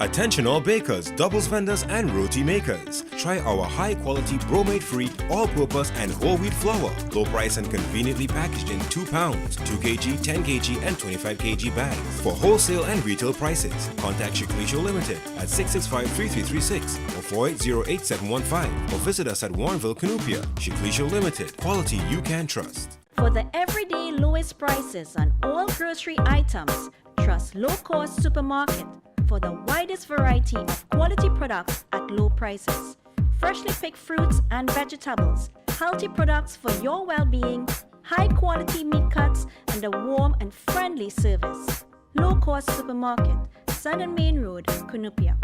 Attention all bakers, doubles vendors and roti makers. Try our high-quality bromate-free, all-purpose and whole wheat flour. Low price and conveniently packaged in 2 pounds, 2 kg, 10 kg and 25 kg bags. For wholesale and retail prices, contact Shiklisho Limited at 665-3336 or 480-8715 or visit us at Warrenville, Canoopia. Shiklisho Limited, quality you can trust. For the everyday lowest prices on all grocery items, trust Low Cost Supermarket for the widest variety of quality products at low prices. Freshly picked fruits and vegetables, healthy products for your well-being, high quality meat cuts, and a warm and friendly service. Low Cost Supermarket, Sun and Main Road, Canoopia.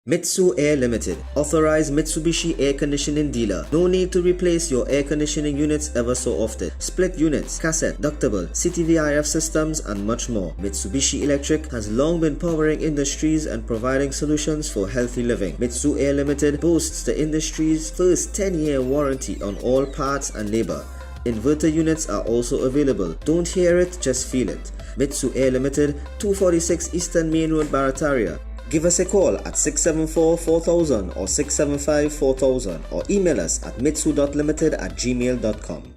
Mitsu Air Limited, authorized Mitsubishi air conditioning dealer. No need to replace your air conditioning units ever so often. Split units, cassette, ductable, CTVIF systems and much more. Mitsubishi Electric has long been powering industries and providing solutions for healthy living. Mitsu Air Limited boasts the industry's first 10-year warranty on all parts and labor. Inverter units are also available. Don't hear it, just feel it. Mitsu Air Limited, 246 Eastern Main Road, Barataria. Give us a call at 674-4000 or 675-4000 or email us at mitsu.limited@gmail.com.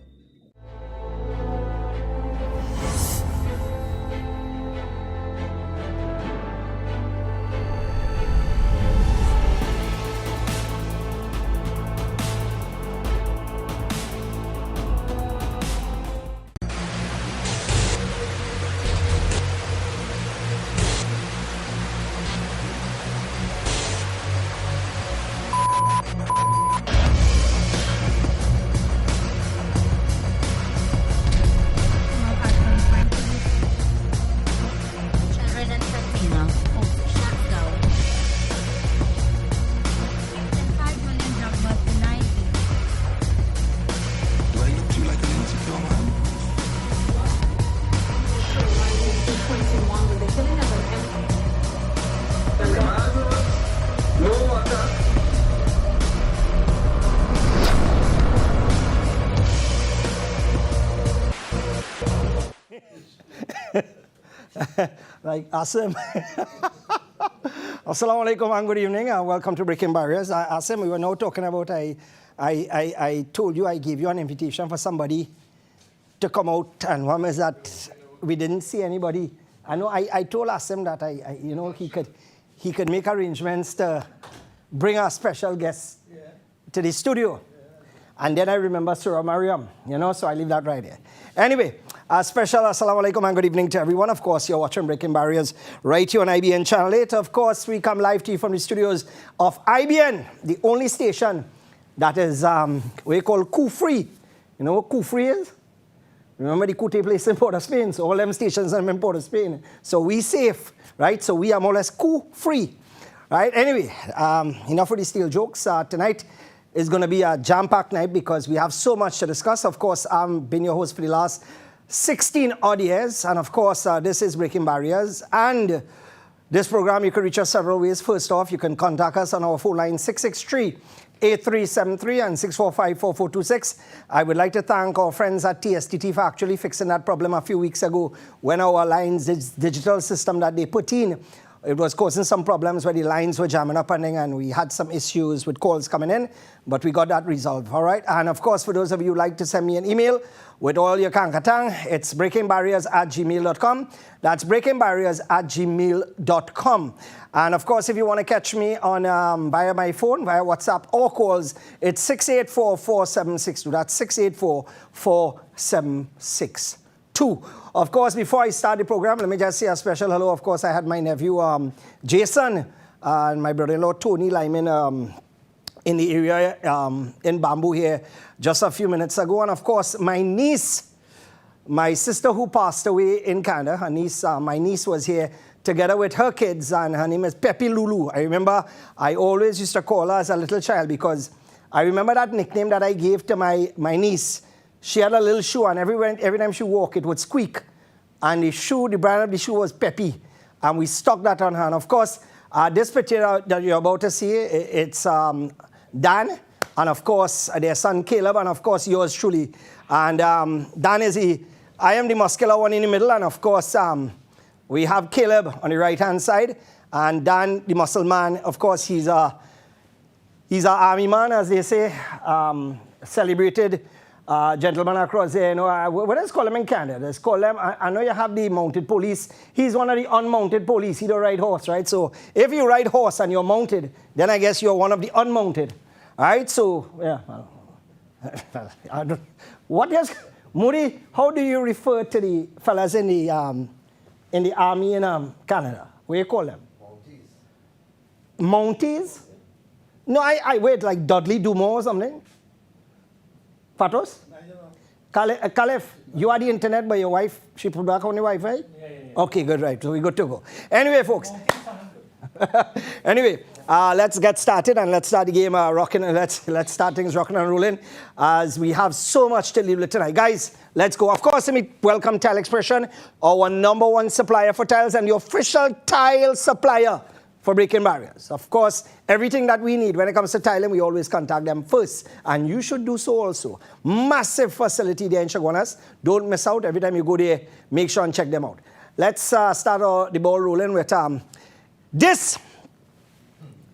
Like Asim. Assalamu alaikum and good evening and welcome to Breaking Barriers. Asim, we were now talking about, I told you, I gave you an invitation for somebody to come out, and one is that we didn't see anybody. I know I told Asim that he could make arrangements to bring our special guest to the studio. And then I remember Surah Mariam, so I leave that right there. Anyway, a special assalamu alaikum and good evening to everyone. Of course, you're watching Breaking Barriers right here on IBN Channel 8. Of course, we come live to you from the studios of IBN, the only station that is what we call coup-free. You know what coup-free is? Remember the Coute place in Port of Spain? So all them stations are in Port of Spain. So we safe, right? So we are more or less coup-free, right? Anyway, enough of the steel jokes. Tonight is going to be a jam-packed night because we have so much to discuss. Of course, I've been your host for the last 16 odd years, and of course, this is Breaking Barriers. And this program, you can reach us several ways. First off, you can contact us on our phone line 663-8373 and 645-4426. I would like to thank our friends at TSTT for actually fixing that problem a few weeks ago when our lines digital system that they put in, it was causing some problems where the lines were jamming up and we had some issues with calls coming in, but we got that resolved, all right? And of course, for those of you who like to send me an email with all your kankatang, it's breakingbarriers@gmail.com. That's breakingbarriers@gmail.com. And of course, if you want to catch me on via my phone, via WhatsApp or calls, it's 684-4762. That's 684-4762. Of course, before I start the program, let me just say a special hello. Of course, I had my nephew Jason and my brother-in-law Tony Lyman in the area in Bamboo here just a few minutes ago. And of course, my niece, my sister who passed away in Canada, my niece was here together with her kids, and her name is Pepe Lulu. I remember I always used to call her as a little child because I remember that nickname that I gave to my niece. She had a little shoe, and every time she walked, it would squeak. And the brand of the shoe was Peppy. And we stuck that on her. And of course, this picture that you're about to see, it's Dan, and of course, their son Caleb, and of course, yours truly. And Dan is I am the muscular one in the middle, and of course, We have Caleb on the right-hand side, and Dan, the muscle man, of course, he's an army man, as they say, celebrated gentleman across there. You know, what does call them in Canada? Let's call them, I know you have the mounted police. He's one of the unmounted police. He don't ride horse, right? So if you ride horse and you're mounted, then I guess you're one of the unmounted. All right, so, yeah. I don't, what else? Moody, how do you refer to the fellas in the army in Canada? What do you call them? Mounties. Mounties? No, I wait, like Dudley Dumont or something? Fatos? Caliph, you are the internet, but your wife, she put back on the Wi-Fi? Yeah. Okay, good, right. So we're good to go. Anyway, folks. Anyway, let's get started and let's start the game rocking. Let's start things rocking and rolling as we have so much to deal with tonight. Guys, let's go. Of course, let me welcome Tile Expression, our #1 supplier for tiles and the official tile supplier for Breaking Barriers. Of course, everything that we need when it comes to tiling, we always contact them first. And you should do so also. Massive facility there in Chaguanas. Don't miss out. Every time you go there, make sure and check them out. Let's start the ball rolling with this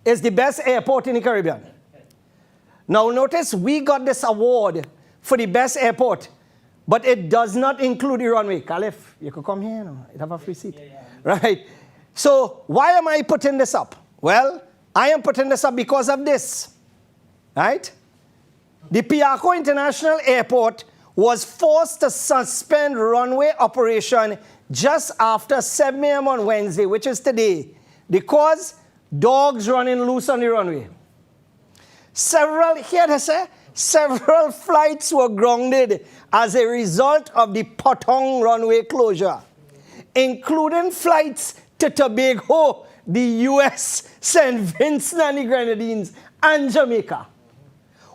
is the best airport in the Caribbean. Now notice we got this award for the best airport, but it does not include the runway. Caliph, you could come here, no? You have a free seat. Yeah. Right? So why am I putting this up? Well, I am putting this up because of this. Right? The Piarco International Airport was forced to suspend runway operation just after 7 a.m. on Wednesday, which is today, because dogs running loose on the runway. Several flights were grounded as a result of the Potong runway closure, including flights to Tobago, the U.S., St. Vincent and the Grenadines, and Jamaica.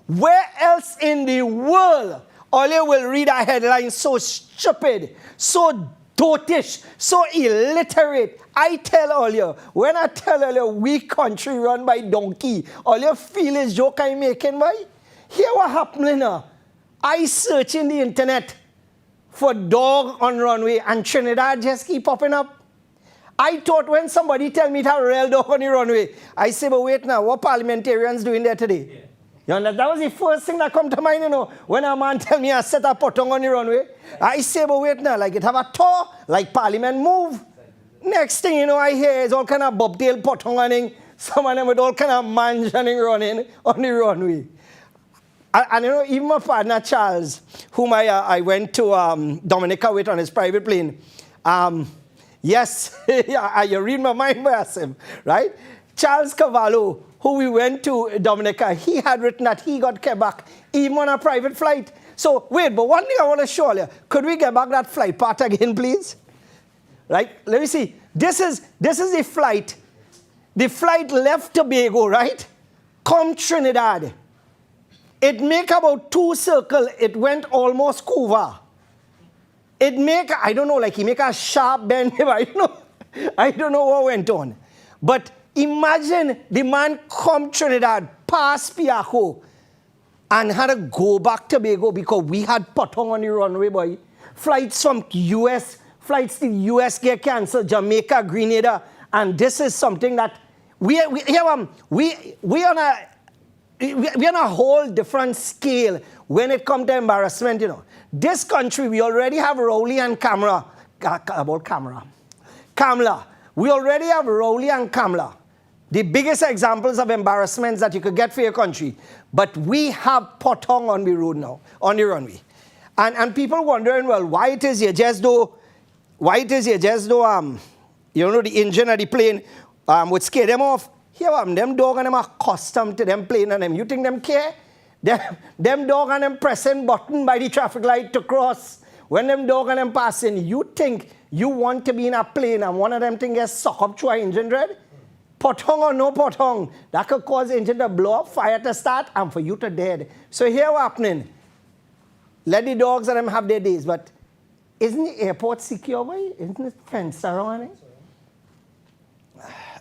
Where else in the world all you will read a headline so stupid, so dotish, so illiterate? I tell all you, when I tell all you, we country run by donkey, all you feel is joke I'm making, boy. Here what happening now? I search in the internet for dog on runway, and Trinidad just keep popping up. I thought when somebody tell me to have a real dog on the runway, I say, but wait now, what parliamentarians doing there today? Yeah. You know, that was the first thing that come to mind, you know, when a man tell me I set a potong on the runway. I say, but wait now, like it have a tour, like parliament move. Next thing you know, I hear is all kind of bobtail potong running, some of them with all kind of mansioning running on the runway. And you know, even my partner Charles, whom I went to Dominica with on his private plane, yes, you read my mind, Basim, right? Charles Cavallo, who we went to Dominica, he had written that he got Quebec even on a private flight. So, wait, but one thing I want to show you, could we get back that flight part again, please? Right? Let me see. This is the flight. The flight left Tobago, right? Come Trinidad. It make about 2 circles. It went almost Cuba. It make, I don't know, like he make a sharp bend. I don't know what went on. But imagine the man come Trinidad, past Piarco, and had to go back to Tobago because we had potong on the runway, boy. Flights from US, flights to the US get cancelled, Jamaica, Grenada, and this is something that we're on a whole different scale when it comes to embarrassment, you know. This country, we already have Rowley and Kamla. We already have Rowley and Kamla. The biggest examples of embarrassments that you could get for your country. But we have potong on the road now, on the runway. And people wondering, well, why it is you just do, you know, the engine of the plane would scare them off. Here, them dog and them are accustomed to them plane and them. You think them care? Them dog and them pressing button by the traffic light to cross. When them dog and them passing, you think you want to be in a plane and one of them thing gets sucked up through an engine dread? Potong or no potong, that could cause engine to blow up, fire to start, and for you to dead. So here what's happening. Let the dogs and them have their days, but isn't the airport secure, boy? Isn't it fenced around it?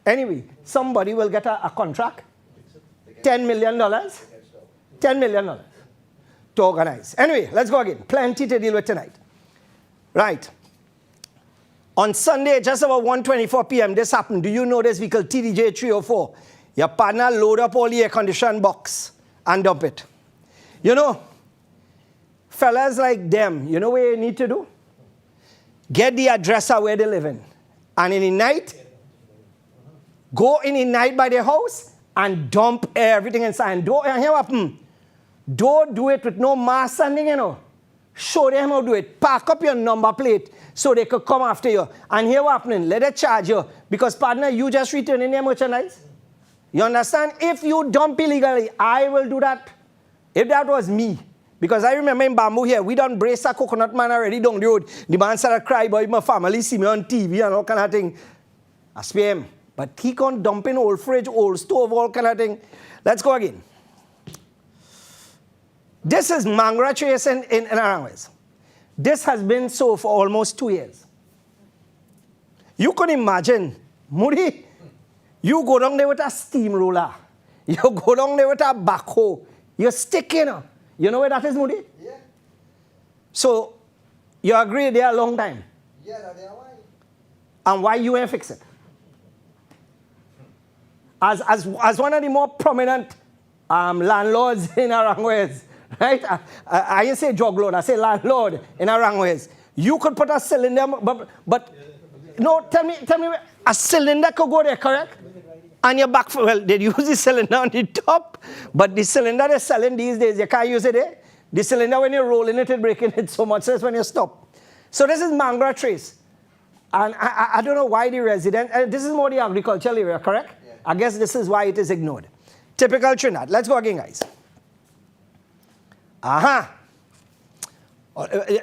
Anyway, somebody will get a contract, $10 million, $10 million to organize. Anyway, let's go again. Plenty to deal with tonight. Right. On Sunday, just about 1:24 p.m., this happened. Do you know this vehicle, TDJ 304? Your partner load up all the air condition box and dump it. You know, fellas like them, you know what you need to do? Get the address of where they live in. And in the night, go in the night by their house and dump everything inside. And hear what happen? Don't do it with no mask standing, you know. Show them how to do it. Park up your number plate so they could come after you. And here what happening? Let it charge you. Because, partner, you just returning their merchandise. You understand? If you dump illegally, I will do that. If that was me. Because I remember in Bamboo here, we done brace a coconut man already down the road. The man started cry about my family see me on TV and all kind of thing. I spare him. But he can't dump in old fridge, old stove, all kind of thing. Let's go again. This is Mangra Trace in Arangwes. This has been so for almost 2 years. You can imagine, Moody, you go down there with a steamroller. You go down there with a backhoe. You're sticking. You know where that is, Moody? Yeah. So, you agree there a long time? Yeah, that's why. And why you ain't fix it? As one of the more prominent landlords in Arangwes, right? I didn't say drug lord, I say landlord in Arangwes. You could put a cylinder, but no, tell me, a cylinder could go there, correct? And your back, well, they use the cylinder on the top, but the cylinder they're selling these days, you can't use it there. The cylinder, when you're rolling it, it's breaking it so much, so that's when you stop. So this is Mangra Trace. And I don't know why the resident, this is more the agricultural area, correct? Yeah. I guess this is why it is ignored. Typical Trinidad. Let's go again, guys.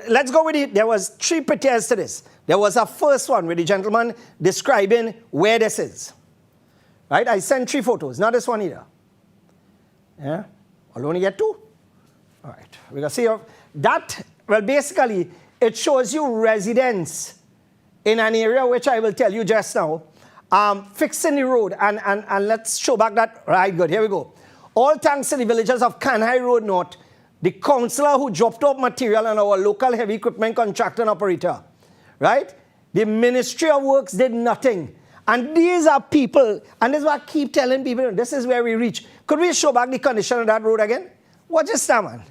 Let's go with it. There was 3 pictures to this. There was a first one with the gentleman describing where this is. Right? I sent 3 photos, not this one either. Yeah? I'll only get 2. All right. We're going to see that. Well, basically, it shows you residents in an area which I will tell you just now, fixing the road. And let's show back that. Right, good. Here we go. All thanks to the villagers of Kanhai Road North, the councillor who dropped off material and our local heavy equipment contractor and operator. Right? The Ministry of Works did nothing. And these are people, and this is what I keep telling people, this is where we reach. Could we show back the condition of that road again? Watch this now, man.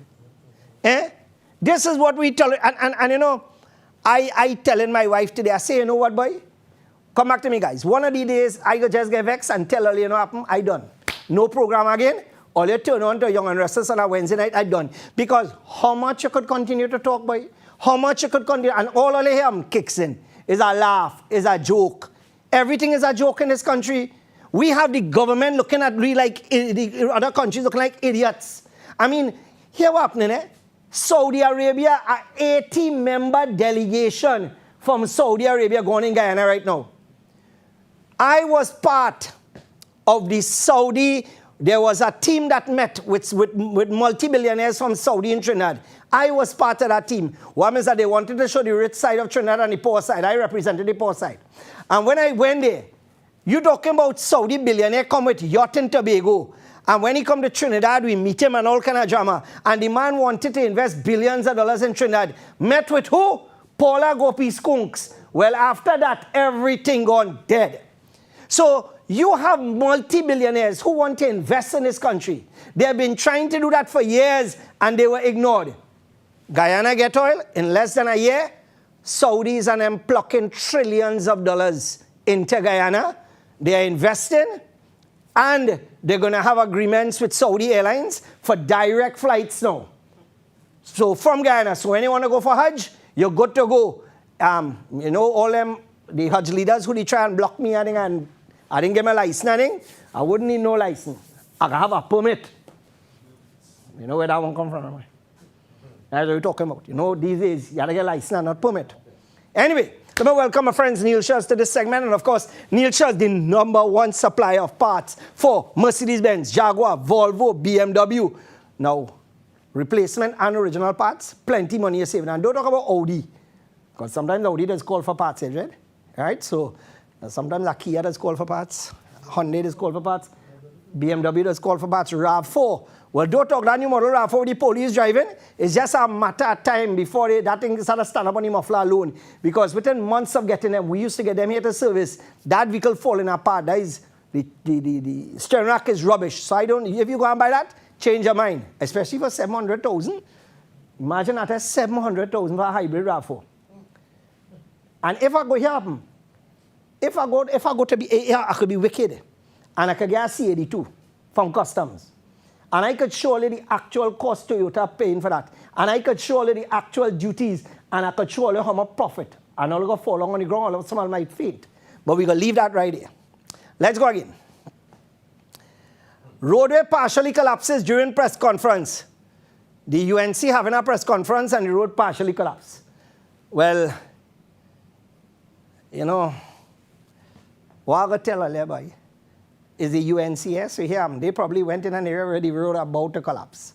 Eh? This is what we tell, and you know, I telling my wife today, I say, you know what, boy? Come back to me, guys. One of the days, I go just get vexed and tell her, you know what happened? I done. No program again. All you turn on to Young and Restless on a Wednesday night, I done. Because how much you could continue to talk, boy? How much you could continue, and all of him kicks in. Is a laugh, is a joke. Everything is a joke in this country. We have the government looking at we like the other countries looking like idiots. I mean, here what happening, eh? Saudi Arabia, an 80-member delegation from Saudi Arabia going in Guyana right now. I was part of the Saudi, there was a team that met with multi-billionaires from Saudi and Trinidad. I was part of that team. What means that they wanted to show the rich side of Trinidad and the poor side. I represented the poor side. And when I went there, you talking about Saudi billionaire come with yacht in Tobago. And when he come to Trinidad, we meet him and all kind of drama. And the man wanted to invest billions of dollars in Trinidad. Met with who? Paula Gopi Skunks. Well, after that, everything gone dead. So you have multi-billionaires who want to invest in this country. They have been trying to do that for years, and they were ignored. Guyana get oil in less than a year. Saudis and them plucking trillions of dollars into Guyana. They are investing, and they're going to have agreements with Saudi Airlines for direct flights now. So from Guyana, so when you want to go for Hajj, you're good to go. You know, all them, the Hajj leaders who they try and block me, and I didn't get my license, I wouldn't need no license. I can have a permit. You know where that one come from? That's what we're talking about. You know, these days, you got to get a license, not permit. Anyway, let me welcome my friends Neil Schultz to this segment. And of course, Neil Schultz, the #1 supplier of parts for Mercedes-Benz, Jaguar, Volvo, BMW. Now, replacement and original parts, plenty money you're saving. And don't talk about Audi, because sometimes Audi does call for parts, right? Right? So, sometimes a Kia does call for parts, Hyundai does call for parts, BMW does call for parts, RAV4 Well, don't talk that new model RAV4 with the police driving. It's just a matter of time before that thing started to stand up on the muffler alone. Because within months of getting them, we used to get them here to service. That vehicle falling apart. That is, the steering rack is rubbish. So if you go and buy that, change your mind. Especially for 700,000. Imagine that as 700,000 for a hybrid RAV4. And if I go here, if I go to be here, I could be wicked. And I could get a C82 from customs. And I could show you the actual cost Toyota paying for that. And I could show you the actual duties. And I could show you how much profit. And all going to fall on the ground, all someone might faint. But we're going to leave that right here. Let's go again. Roadway partially collapses during press conference. The UNC having a press conference and the road partially collapsed. Well, you know, what I'm going to tell you, boy, is the UNCS. So here, they probably went in an area where the road about to collapse.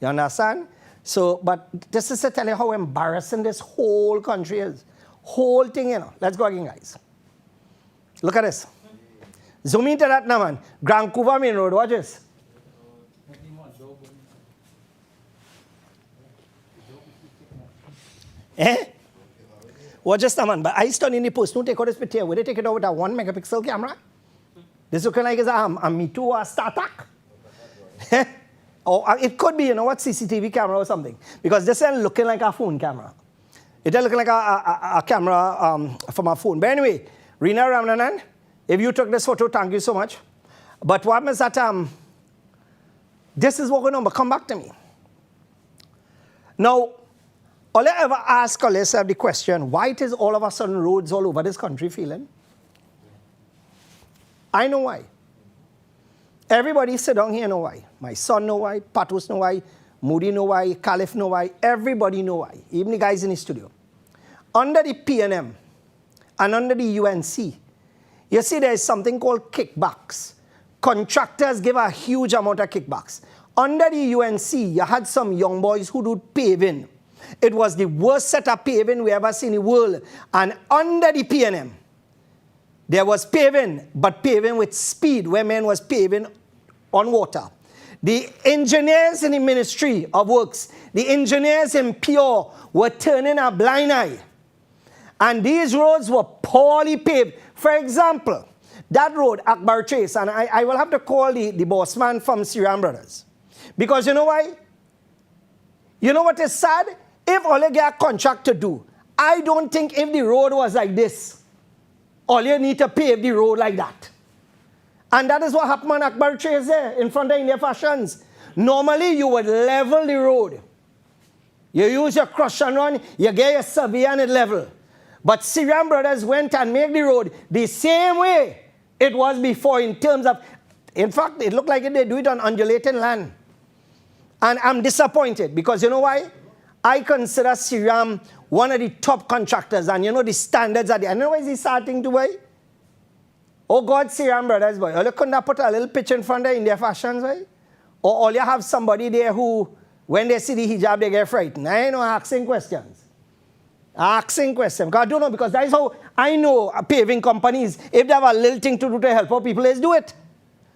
You understand? So, but this is to tell you how embarrassing this whole country is. Whole thing, you know. Let's go again, guys. Look at this. Zoom into that now, man. Grand Couva Main Road, watch this. Watch this now, man. But I stand in the post, don't take out this picture. Would they take it out with a 1 megapixel camera? This looking like it's a Me Too or a StarTAC. Or it could be, you know what, CCTV camera or something. Because this is looking like a phone camera. It is looking like a camera from a phone. But anyway, Rina Ramnanan, if you took this photo, thank you so much. But what happens that this is what going on, but come back to me. Now, all I ever ask yourself the question, why it is all of a sudden roads all over this country feeling? I know why. Everybody sit down here know why. My son know why, Patos know why, Moody know why, Caliph know why, everybody know why, even the guys in the studio. Under the PNM and under the UNC, you see there is something called kickbacks. Contractors give a huge amount of kickbacks. Under the UNC, you had some young boys who do paving. It was the worst set of paving we ever seen in the world. And under the PNM, there was paving, but paving with speed, where men was paving on water. The engineers in the Ministry of Works, the engineers in Pure were turning a blind eye. And these roads were poorly paved. For example, that road, Akbar Chase, and I will have to call the boss man from Siram Brothers. Because you know why? You know what is sad? If all you get a contract to do, I don't think if the road was like this, all you need to pave the road like that. And that is what happened on Akbar Chase there, in front of India Fashions. Normally, you would level the road. You use your crush and run, you get your survey and it level. But Siram Brothers went and made the road the same way it was before in terms of, in fact, it looked like they do it on undulating land. And I'm disappointed because you know why? I consider Siram one of the top contractors, and you know the standards are there. And you know why is he starting to way? Oh God, Siram Brothers, boy. You couldn't put a little pitch in front of India Fashions, boy? Or all you have somebody there who, when they see the hijab, they get frightened. I ain't no asking questions. Asking questions. Because I don't know, because that is how I know paving companies, if they have a little thing to do to help out people, let's do it.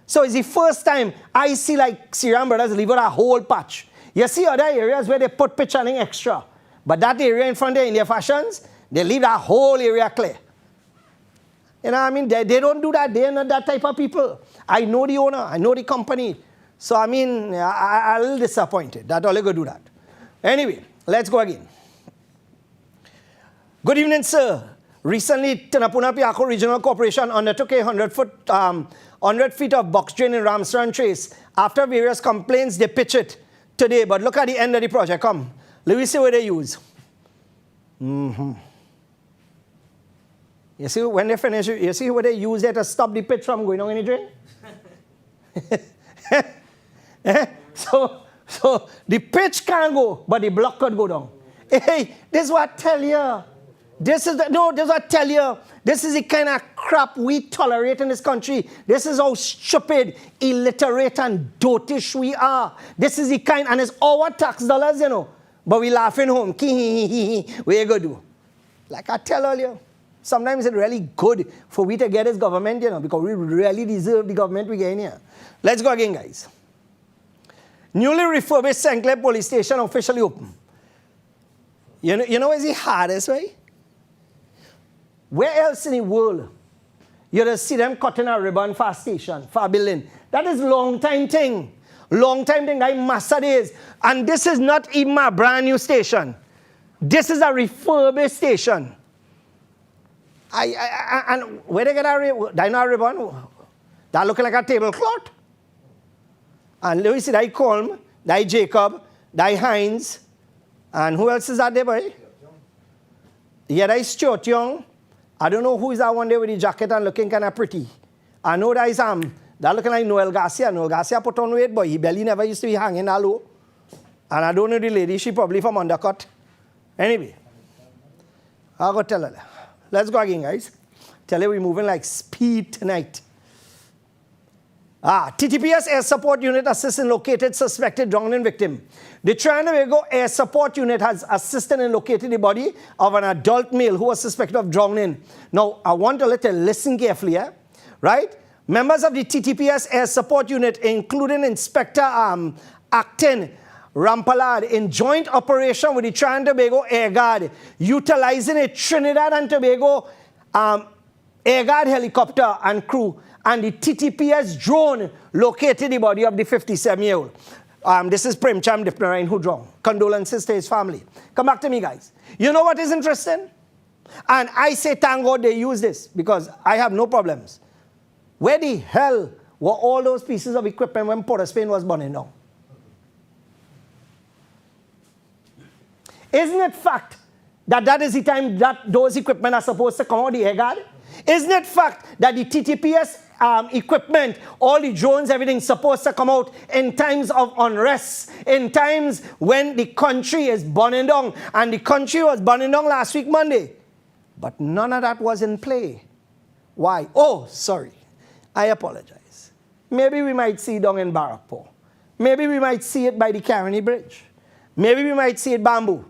So it's the first time I see like Siram Brothers leave out a whole patch. You see other areas where they put pitch and extra. But that area in front of India Fashions, they leave that whole area clear. You know what I mean? They don't do that. They're not that type of people. I know the owner. I know the company. So, I mean, I'm a little disappointed that all you go do that. Anyway, let's go again. Good evening, sir. Recently, Tanapuna Piako Regional Corporation undertook a 100 feet of box drain in Ramsran Trace. After various complaints, they pitch it today. But look at the end of the project. Come. Let me see what they use. You see, when they finish, you see what they use there to stop the pitch from going on in the drain? So the pitch can't go, but the block could go down. Hey, this is what I tell you. This is what I tell you. This is the kind of crap we tolerate in this country. This is how stupid, illiterate, and dotish we are. This is the kind, and it's our tax dollars, you know. But we laughing home. What you gonna do? Like I tell earlier, sometimes it's really good for we to get this government, you know, because we really deserve the government we get in here. Let's go again, guys. Newly refurbished St. Clair Police Station officially open. You know what's the hardest way? Where else in the world you just see them cutting a ribbon for a station, for a building? That is long time thing. Long time thing, like massa days. And this is not even a brand new station. This is a refurbished station. And where they get a ribbon? That looking like a tablecloth. And let me see, that Colm, that Jacob, that Hines, and who else is that there, boy? Yeah, that is Stuart Young. I don't know who is that one there with the jacket and looking kind of pretty. I know that is that looking like Noel Garcia. Noel Garcia put on weight, boy. He belly never used to be hanging that low. And I don't know the lady, she probably from undercut. Anyway, I'll go tell her. Let's go again, guys. Tell her we're moving like speed tonight. TTPS Air Support Unit assists in located suspected drowning victim. The Trinidad Air Support Unit has assisted in locating the body of an adult male who was suspected of drowning. Now, I want to listen carefully, right? Members of the TTPS Air Support Unit, including Inspector Acton Rampalad, in joint operation with the Trinidad and Tobago Air Guard, utilizing a Trinidad and Tobago Air Guard helicopter and crew, and the TTPS drone located the body of the 57-year-old. This is Premchand Dipnarayan who drowned. Condolences to his family. Come back to me, guys. You know what is interesting? And I say thank God they use this because I have no problems. Where the hell were all those pieces of equipment when Port of Spain was burning down? Isn't it fact that that is the time that those equipment are supposed to come out of the Air Guard? Isn't it fact that the TTPS equipment, all the drones, everything supposed to come out in times of unrest, in times when the country is burning down, and the country was burning down last week Monday. But none of that was in play. Why? Oh, sorry. I apologize. Maybe we might see it down in Barrackpore. Maybe we might see it by the Caroni Bridge. Maybe we might see it Bamboo.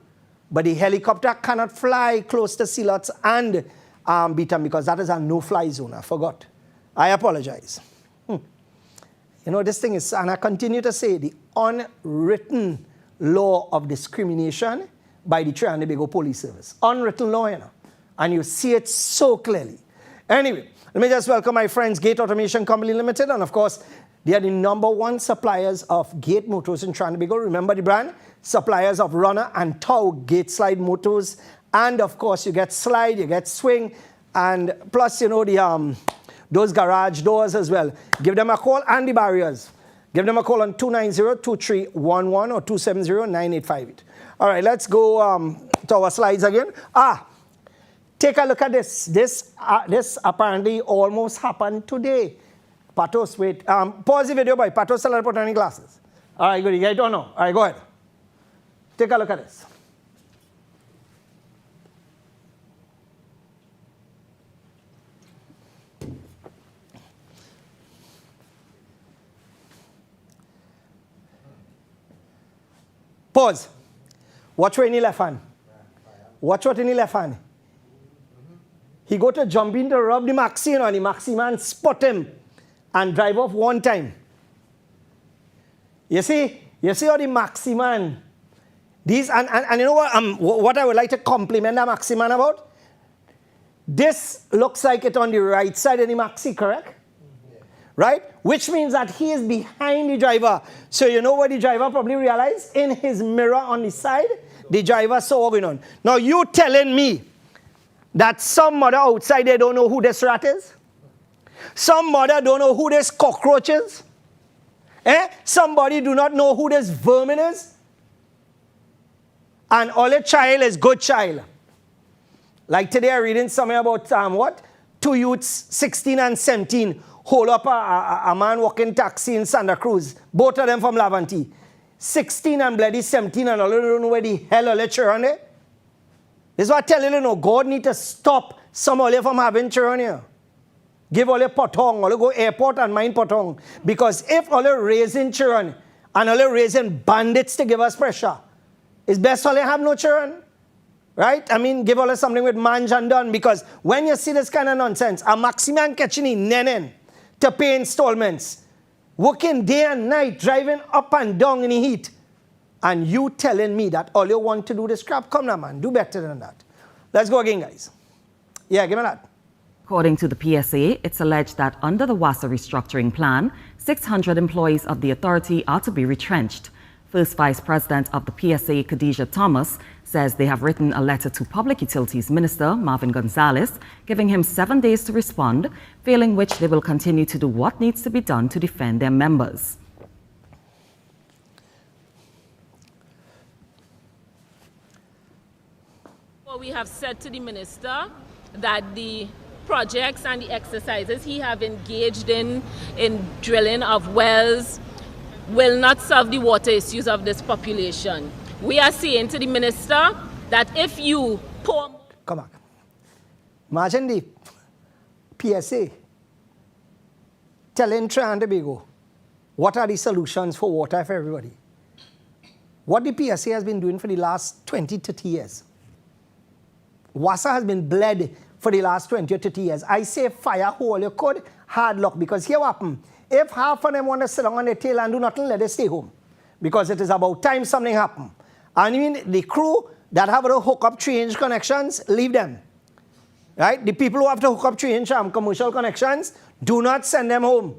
But the helicopter cannot fly close to Sealots and Beaton because that is a no-fly zone. I forgot. I apologize. You know, this thing is, and I continue to say, the unwritten law of discrimination by the Trinidad and Tobago Police Service. Unwritten law, you know. And you see it so clearly. Anyway, let me just welcome my friends, Gate Automation Company Limited. And of course, they are the #1 suppliers of gate motors in Trinidad and Tobago. Remember the brand? Suppliers of Runner and Tow gate slide motors. And of course, you get slide, you get swing. And plus, you know, the those garage doors as well. Give them a call and the barriers. Give them a call on 290-2311 or 270-9858. All right, let's go to our slides again. Take a look at this. This apparently almost happened today. Patos, wait. Pause the video, boy. Patos still put on any glasses. All right, good. You guys don't know. All right, go ahead. Take a look at this. Pause. Watch what in the left hand. Watch what in the left hand. He go to jump in to rub the maxi, you know, and the maxi man spot him and drive off one time. You see how the maxi man, these, and you know what I would like to compliment the maxi man about? This looks like it on the right side of the maxi, correct? Right? Which means that he is behind the driver. So you know what the driver probably realized? In his mirror on the side, the driver saw what going on. Now you telling me that some mother outside there don't know who this rat is? Some mother don't know who this cockroach is? Somebody do not know who this vermin is? And all a child is good child. Like today I'm reading something about, 2 youths, 16 and 17, hold up a man walking taxi in Santa Cruz. Both of them from Laventille. 16 and bloody 17 and all don't know where the hell all the children there. This is what I tell you, no, God need to stop some of you from having children here. Give all your potong, all you go airport and mind potong. Because if all you raising children and all you raising bandits to give us pressure, it's best all you have no children. Right? I mean, give all you something with mange and done. Because when you see this kind of nonsense, a maximan catching in nenen to pay installments, working day and night, driving up and down in the heat, and you telling me that all you want to do is scrap? Come now, man, do better than that. Let's go again, guys. Yeah, give me that. According to the PSA, it's alleged that under the WASA restructuring plan, 600 employees of the authority are to be retrenched. First Vice President of the PSA, Khadija Thomas, says they have written a letter to Public Utilities Minister Marvin Gonzalez, giving him 7 days to respond, failing which they will continue to do what needs to be done to defend their members. Well, we have said to the minister that the projects and the exercises he have engaged in drilling of wells will not solve the water issues of this population. We are saying to the minister that if you pour... Come on. Imagine the PSA telling Trinidad and Tobago what are the solutions for water for everybody. What the PSA has been doing for the last 20, 30 years. WASA has been bled for the last 20 or 30 years. I say fire hole you could, hard luck, because here what happens. If half of them want to sit down on their tail and do nothing, let them stay home. Because it is about time something happen. And I mean, the crew that have to hook up 3-inch connections, leave them. Right? The people who have to hook up 3-inch commercial connections, do not send them home.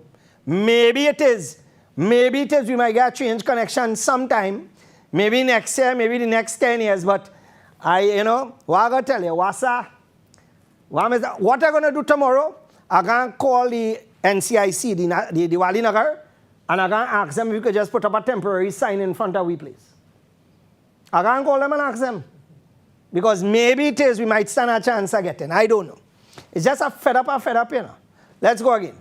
Maybe it is. Maybe it is we might get 3-inch connections sometime. Maybe next year, maybe the next 10 years. But what I'm going to tell you, WASA, what I'm going to do tomorrow, I'm going to call the NCIC, the Wali Nagar, and I'm going to ask them if we could just put up a temporary sign in front of we place. I'm going to call them and ask them. Because maybe it is we might stand a chance of getting. I don't know. It's just a fed up, you know. Let's go again.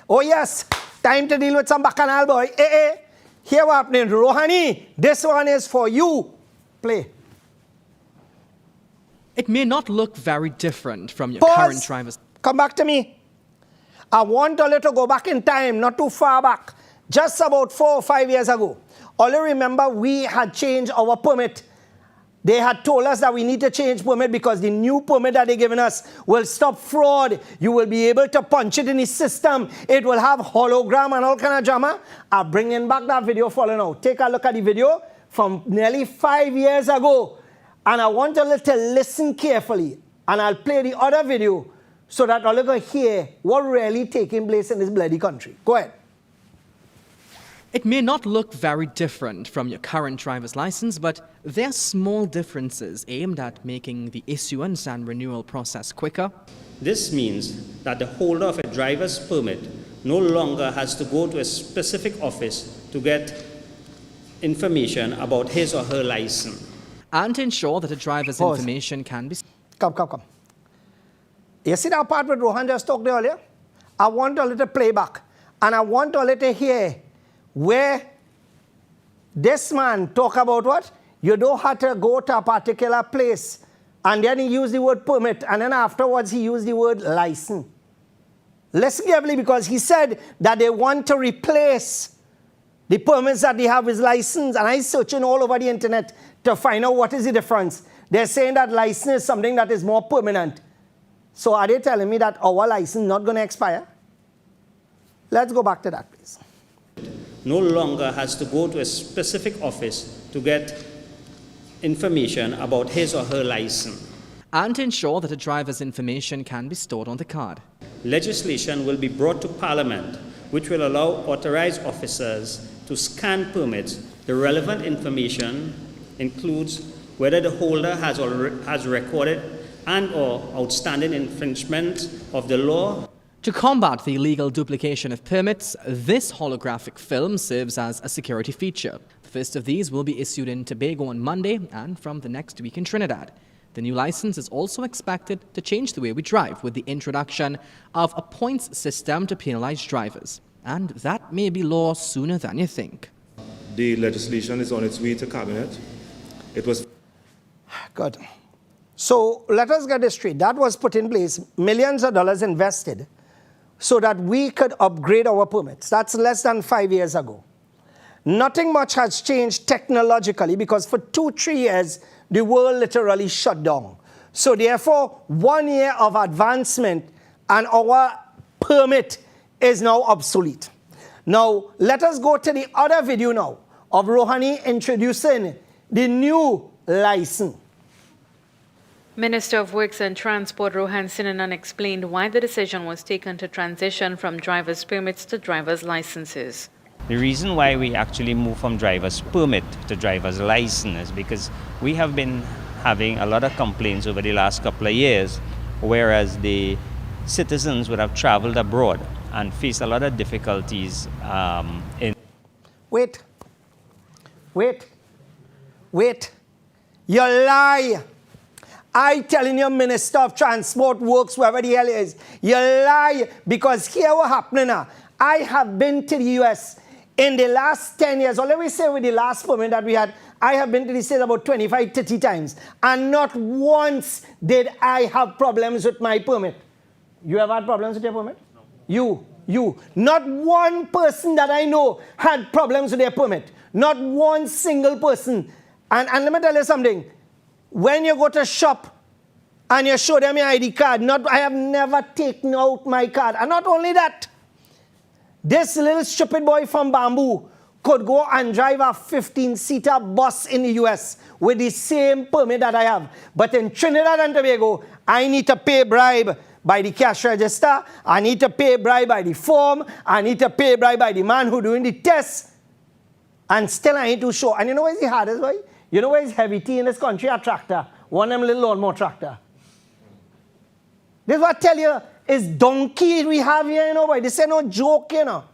Oh yes, time to deal with some bacchanal boy. Here what happening, Rohani, this one is for you. Play. It may not look very different from your Pause. current driver's... Come back to me. I want all you to go back in time, not too far back. Just about 4 or 5 years ago. All you remember, we had changed our permit. They had told us that we need to change permit because the new permit that they're giving us will stop fraud. You will be able to punch it in the system. It will have hologram and all kind of drama. I'm bringing back that video for you now. Take a look at the video from nearly 5 years ago. And I want you to listen carefully. And I'll play the other video so that all you can hear what really taking place in this bloody country. Go ahead. It may not look very different from your current driver's license, but there are small differences aimed at making the issuance and renewal process quicker. This means that the holder of a driver's permit no longer has to go to a specific office to get information about his or her license. And to ensure that a driver's Pause. information can be... Come. You see that part with Rohan just talked earlier? I want a little playback. And I want a little hear where this man talk about what? You don't have to go to a particular place. And then he used the word permit. And then afterwards he used the word license. Listen carefully, because he said that they want to replace the permits that they have with license. And I'm searching all over the internet to find out what is the difference. They're saying that license is something that is more permanent. So are they telling me that our license is not going to expire? Let's go back to that, please. No longer has to go to a specific office to get information about his or her license. And to ensure that a driver's information can be stored on the card. Legislation will be brought to Parliament, which will allow authorized officers to scan permits. The relevant information includes whether the holder has recorded and or outstanding infringement of the law. To combat the illegal duplication of permits, this holographic film serves as a security feature. The first of these will be issued in Tobago on Monday and from the next week in Trinidad. The new license is also expected to change the way we drive with the introduction of a points system to penalize drivers. And that may be law sooner than you think. The legislation is on its way to Cabinet. It was... Good. So let us get this straight. That was put in place, millions of dollars invested, so that we could upgrade our permits. That's less than 5 years ago. Nothing much has changed technologically because for 2-3 years, the world literally shut down. So therefore, 1 year of advancement and our permit is now obsolete. Now, let us go to the other video now of Rouhani introducing the new license. Minister of Works and Transport Rohan Sinanan explained why the decision was taken to transition from driver's permits to driver's licenses. The reason why we actually moved from driver's permit to driver's license is because we have been having a lot of complaints over the last couple of years, whereas the citizens would have traveled abroad and faced a lot of difficulties in... Wait. You lie. I telling you, Minister of Transport, Works, whoever the hell is, you lie, because here what happening now. I have been to the US in the last 10 years, or let me say with the last permit that we had, I have been to the States about 25, 30 times, and not once did I have problems with my permit. You ever had problems with your permit? No. You. Not one person that I know had problems with their permit. Not one single person. And let me tell you something. When you go to shop and you show them your ID card, I have never taken out my card. And not only that, this little stupid boy from Bamboo could go and drive a 15-seater bus in the US with the same permit that I have. But in Trinidad and Tobago, I need to pay bribe by the cash register, I need to pay bribe by the form, I need to pay bribe by the man who doing the test. And still I need to show. And you know what is the hardest way? You know what is heavy tea in this country? A tractor. One of them little lawnmower tractor. This is what I tell you is donkey we have here, you know, boy. This ain't no joke, you know.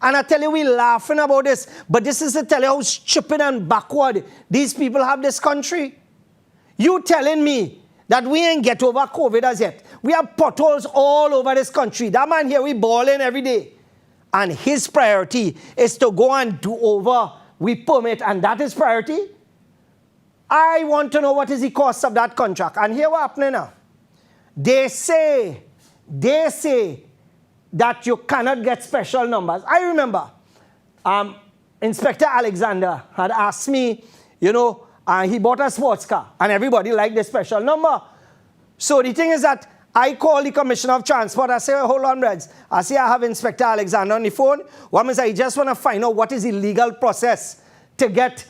And I tell you, we laughing about this. But this is to tell you how stupid and backward these people have this country. You telling me that we ain't get over COVID as yet. We have potholes all over this country. That man here, we balling every day. And his priority is to go and do over with permit, and that is priority. I want to know what is the cost of that contract. And here what happening now. They say that you cannot get special numbers. I remember Inspector Alexander had asked me, you know, he bought a sports car, and everybody liked the special number. So the thing is that I call the Commissioner of Transport. I say, hold on, Reds. I say, I have Inspector Alexander on the phone. One is I just want to find out what is the legal process to get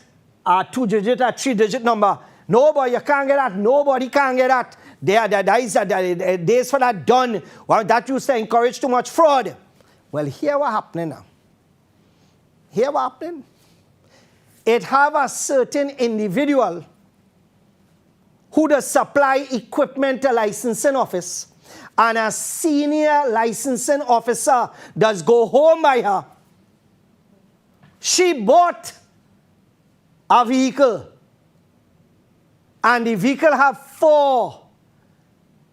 a 2-digit or 3-digit number. No, boy, you can't get that. Nobody can get that. There is days for that done. Well, that used to encourage too much fraud. Well, here what happening now. Here what happening. It have a certain individual who does supply equipment to licensing office, and a senior licensing officer does go home by her. She bought a vehicle, and the vehicle have 4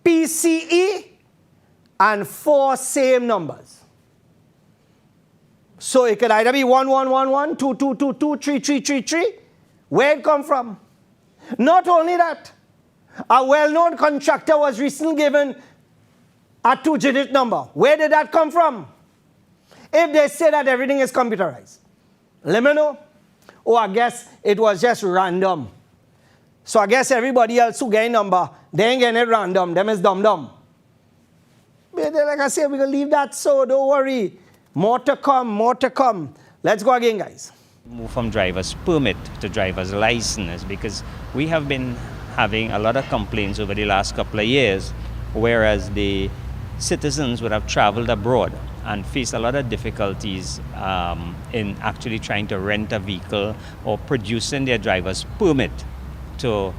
PCE and 4 same numbers. So it could either be 1111, 2222, 3333. Where it come from? Not only that, a well-known contractor was recently given a 2-digit number. Where did that come from? If they say that everything is computerized, let me know. Oh, I guess it was just random. So I guess everybody else who get a number, they ain't getting it random. Them is dumb. But like I said, we're going to leave that, so don't worry. More to come. Let's go again, guys. Move from driver's permit to driver's license because we have been having a lot of complaints over the last couple of years, whereas the citizens would have traveled abroad and faced a lot of difficulties in actually trying to rent a vehicle or producing their driver's permit to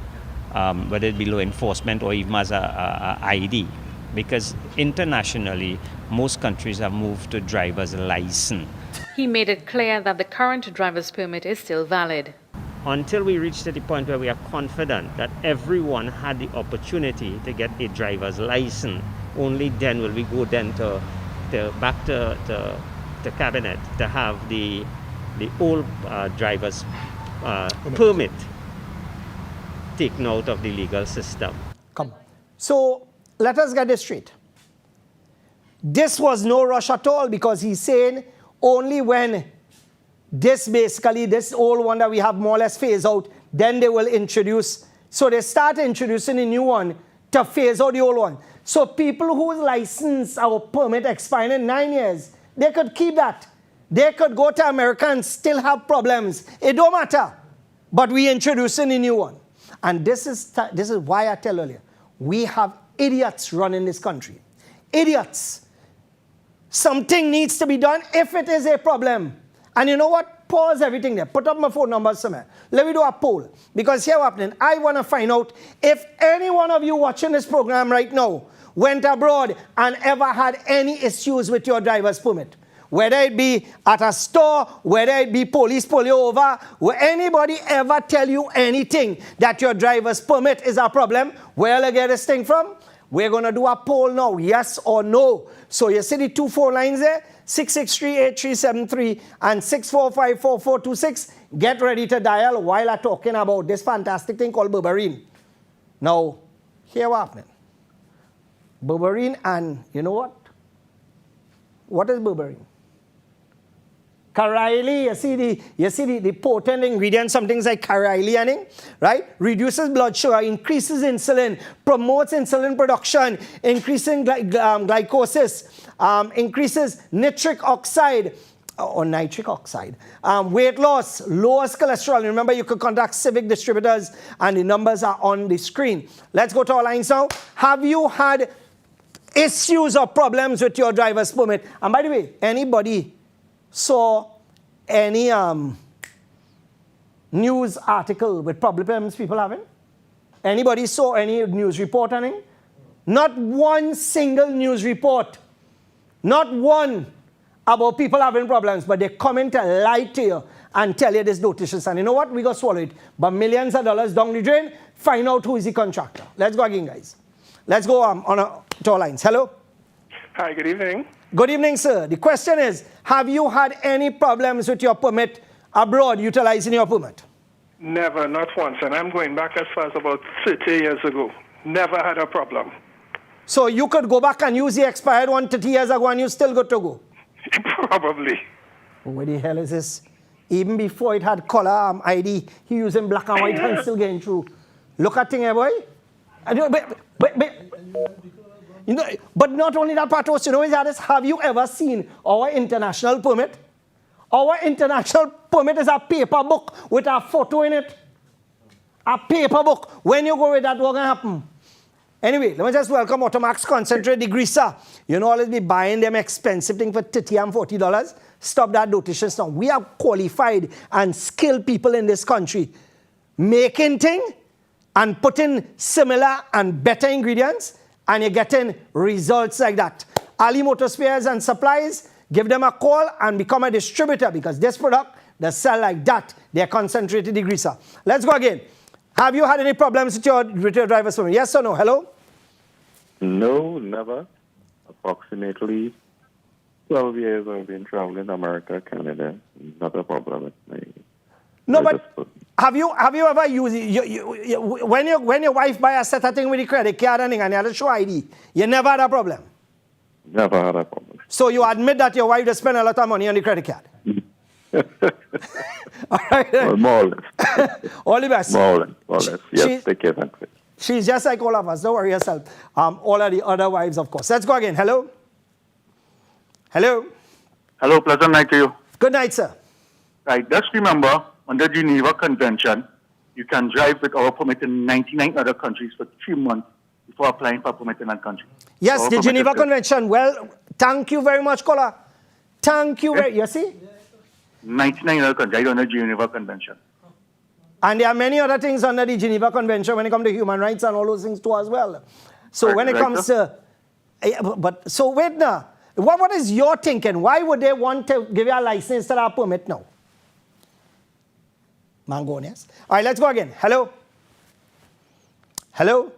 whether it be law enforcement or even as a ID. Because internationally, most countries have moved to driver's license. He made it clear that the current driver's permit is still valid. Until we reach to the point where we are confident that everyone had the opportunity to get a driver's license, only then will we go then back to cabinet to have the old driver's permit taken out of the legal system. Come. So let us get this straight. This was no rush at all, because he's saying only when this old one that we have more or less phased out, then they will introduce. So they start introducing a new one to phase out the old one. So people whose license or permit expiring in 9 years, they could keep that. They could go to America and still have problems. It don't matter. But we introducing a new one. And this is why I tell earlier, we have idiots running this country. Idiots. Something needs to be done if it is a problem. And you know what? Pause everything there. Put up my phone number somewhere. Let me do a poll. Because here what's happening. I want to find out if any one of you watching this program right now went abroad and ever had any issues with your driver's permit. Whether it be at a store, whether it be police pull you over, will anybody ever tell you anything that your driver's permit is a problem? Where I get this thing from? We're going to do a poll now, yes or no. So you see the 2 phone lines there, 663-8373 and 645-4426. Get ready to dial while I'm talking about this fantastic thing called berberine. Now, here what's happening. Berberine and, you know what? What is berberine? Caraili, you see the potent ingredient, some things like caraili, right? Reduces blood sugar, increases insulin, promotes insulin production, increasing glycosis, increases nitric oxide, weight loss, lowers cholesterol. Remember, you could contact Civic Distributors, and the numbers are on the screen. Let's go to our lines now. Have you had issues or problems with your driver's permit? And by the way, anybody saw any news article with problems people having? Anybody saw any news report on it? Not one single news report. Not one about people having problems, but they come in to lie to you and tell you this notice. And you know what? We got swallowed it. But millions of dollars down the drain, find out who is the contractor. Let's go again, guys. Let's go to our lines. Hello? Hi, good evening. Good evening, sir. The question is, have you had any problems with your permit abroad, utilizing your permit? Never, not once. And I'm going back as far as about 30 years ago. Never had a problem. So you could go back and use the expired one 30 years ago and you're still good to go? Probably. What the hell is this? Even before it had color ID, he using black and white and still getting through. Look at thing, boy. You know, but not only that, Patros, you know, have you ever seen our international permit? Our international permit is a paper book with a photo in it. A paper book. When you go with that, what's going to happen? Anyway, let me just welcome Automax Concentrate Degreaser. You know, always be buying them expensive thing for $30 and $40. Stop that notitions now. We have qualified and skilled people in this country making thing and putting similar and better ingredients, and you're getting results like that. Ali Motor Spares and Supplies, give them a call and become a distributor, because this product, they sell like that. They're concentrated degreaser. Let's go again. Have you had any problems with your driver's permit? Yes or no? Hello? No, never. Approximately 12 years I've been traveling America, Canada. Not a problem with my... No, but have you ever used when your wife buy a set of thing with the credit card and you had to show ID, you never had a problem? Never had a problem. So you admit that your wife does spend a lot of money on the credit card? All right. Well, more or less. All the best. More or less. Yes, take care. Thanks. She's just like all of us. Don't worry yourself. All of the other wives, of course. Let's go again. Hello? Hello? Hello, pleasant night to you. Good night, sir. Right, just remember, under the Geneva Convention, you can drive with our permit in 99 other countries for 3 months before applying for a permit in that country. Yes, the Geneva Convention. Well, thank you very much, Kola. Thank you very, you see? 99 other countries under the Geneva Convention. And there are many other things under the Geneva Convention when it comes to human rights and all those things too as well. So right, when it comes to, so wait now, what is your thinking? Why would they want to give you a license instead of a permit now? Mangonias. All right, let's go again. Hello? Hello?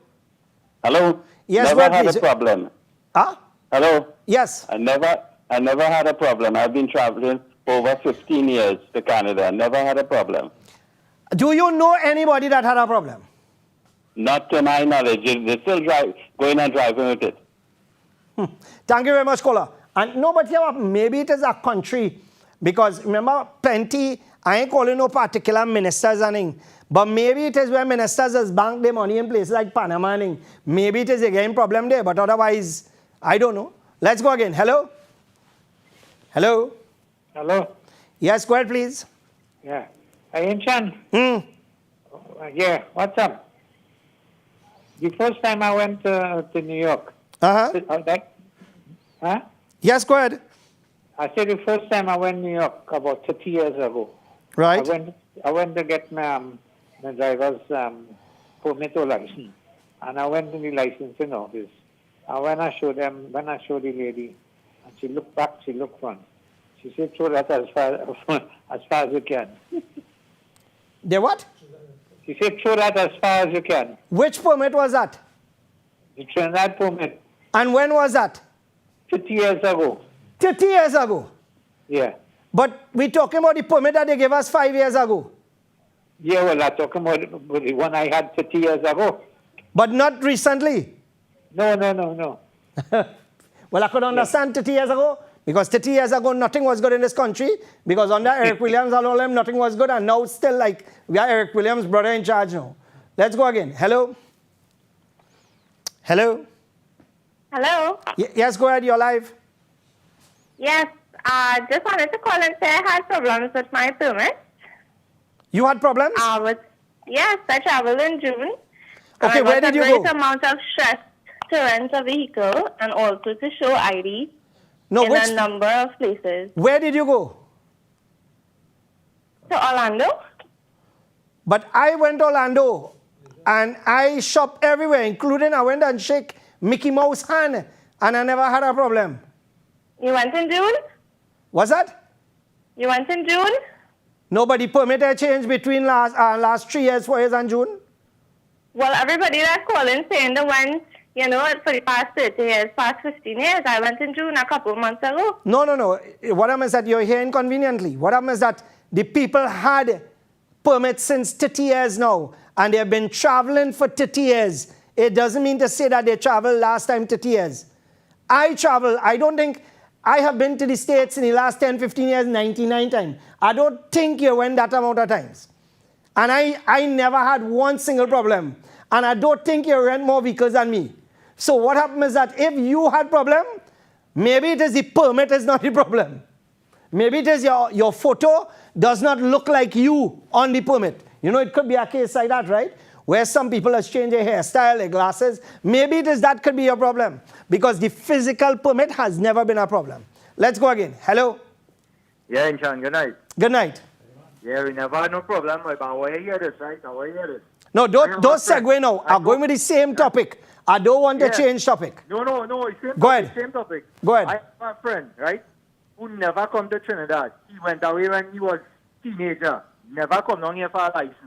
Hello? Yes, never had a problem. Huh? Hello? Yes. I never had a problem. I've been traveling for over 15 years to Canada. Never had a problem. Do you know anybody that had a problem? Not to my knowledge. They still going and driving with it. Thank you very much, Kola. And no, but here, maybe it is a country, because remember, plenty, I ain't calling no particular ministers and but maybe it is where ministers has banked their money in places like Panama and maybe it is again problem there, but otherwise, I don't know. Let's go again. Hello? Hello? Hello? Yes, go ahead, please. Yeah. Hey, Chan. Yeah, what's up? The first time I went to New York. Huh? Yes, go ahead. I said the first time I went to New York about 30 years ago. Right. I went to get my driver's permit or license. And I went to the licensing office. And when I showed the lady, and she looked back, she looked front. She said, throw that as far as you can. The what? She said, throw that as far as you can. Which permit was that? The Trinidad permit. And when was that? 50 years ago. 30 years ago? Yeah. But we're talking about the permit that they gave us 5 years ago. Yeah, well, I'm talking about the one I had 30 years ago. But not recently? No. Well, I could understand 30 years ago, because 30 years ago, nothing was good in this country, because under Eric Williams and all them, nothing was good, and now still, like, we are Eric Williams' brother in charge now. Let's go again. Hello? Hello? Hello? Yes, go ahead, you're live. Yes, just wanted to call and say I had problems with my permit. You had problems? Yes, I traveled in June. Okay, where did you go? It was a great amount of stress to rent a vehicle and also to show ID in a number of places. Where did you go? To Orlando. But I went to Orlando, and I shopped everywhere, including I went and shake Mickey Mouse hand, and I never had a problem. You went in June? What's that? You went in June? Nobody permitted change between last 3 years, 4 years, and June? Well, everybody that's calling saying they went, for the past 30 years, past 15 years. I went in June a couple of months ago. No. What I mean is that you're here inconveniently. What I mean is that the people had permits since 30 years now, and they've been traveling for 30 years. It doesn't mean to say that they traveled last time 30 years. I travel, I don't think, I have been to the States in the last 10, 15 years, 99 times. I don't think you went that amount of times. And I never had one single problem. And I don't think you rent more vehicles than me. So what happens is that if you had problem, maybe it is the permit is not the problem. Maybe it is your photo does not look like you on the permit. It could be a case like that, right? Where some people have changed their hairstyle, their glasses. Maybe it is that could be your problem. Because the physical permit has never been a problem. Let's go again. Hello? Yeah, Inchan, good night. Good night. Yeah, we never had no problem. But I want to hear this, right? I want to hear this. No, don't segue now. I'm going with the same topic. I don't want to change topic. No. Go ahead. Same topic. Go ahead. I have a friend, right, who never come to Trinidad. He went away when he was teenager. Never come down here for a license.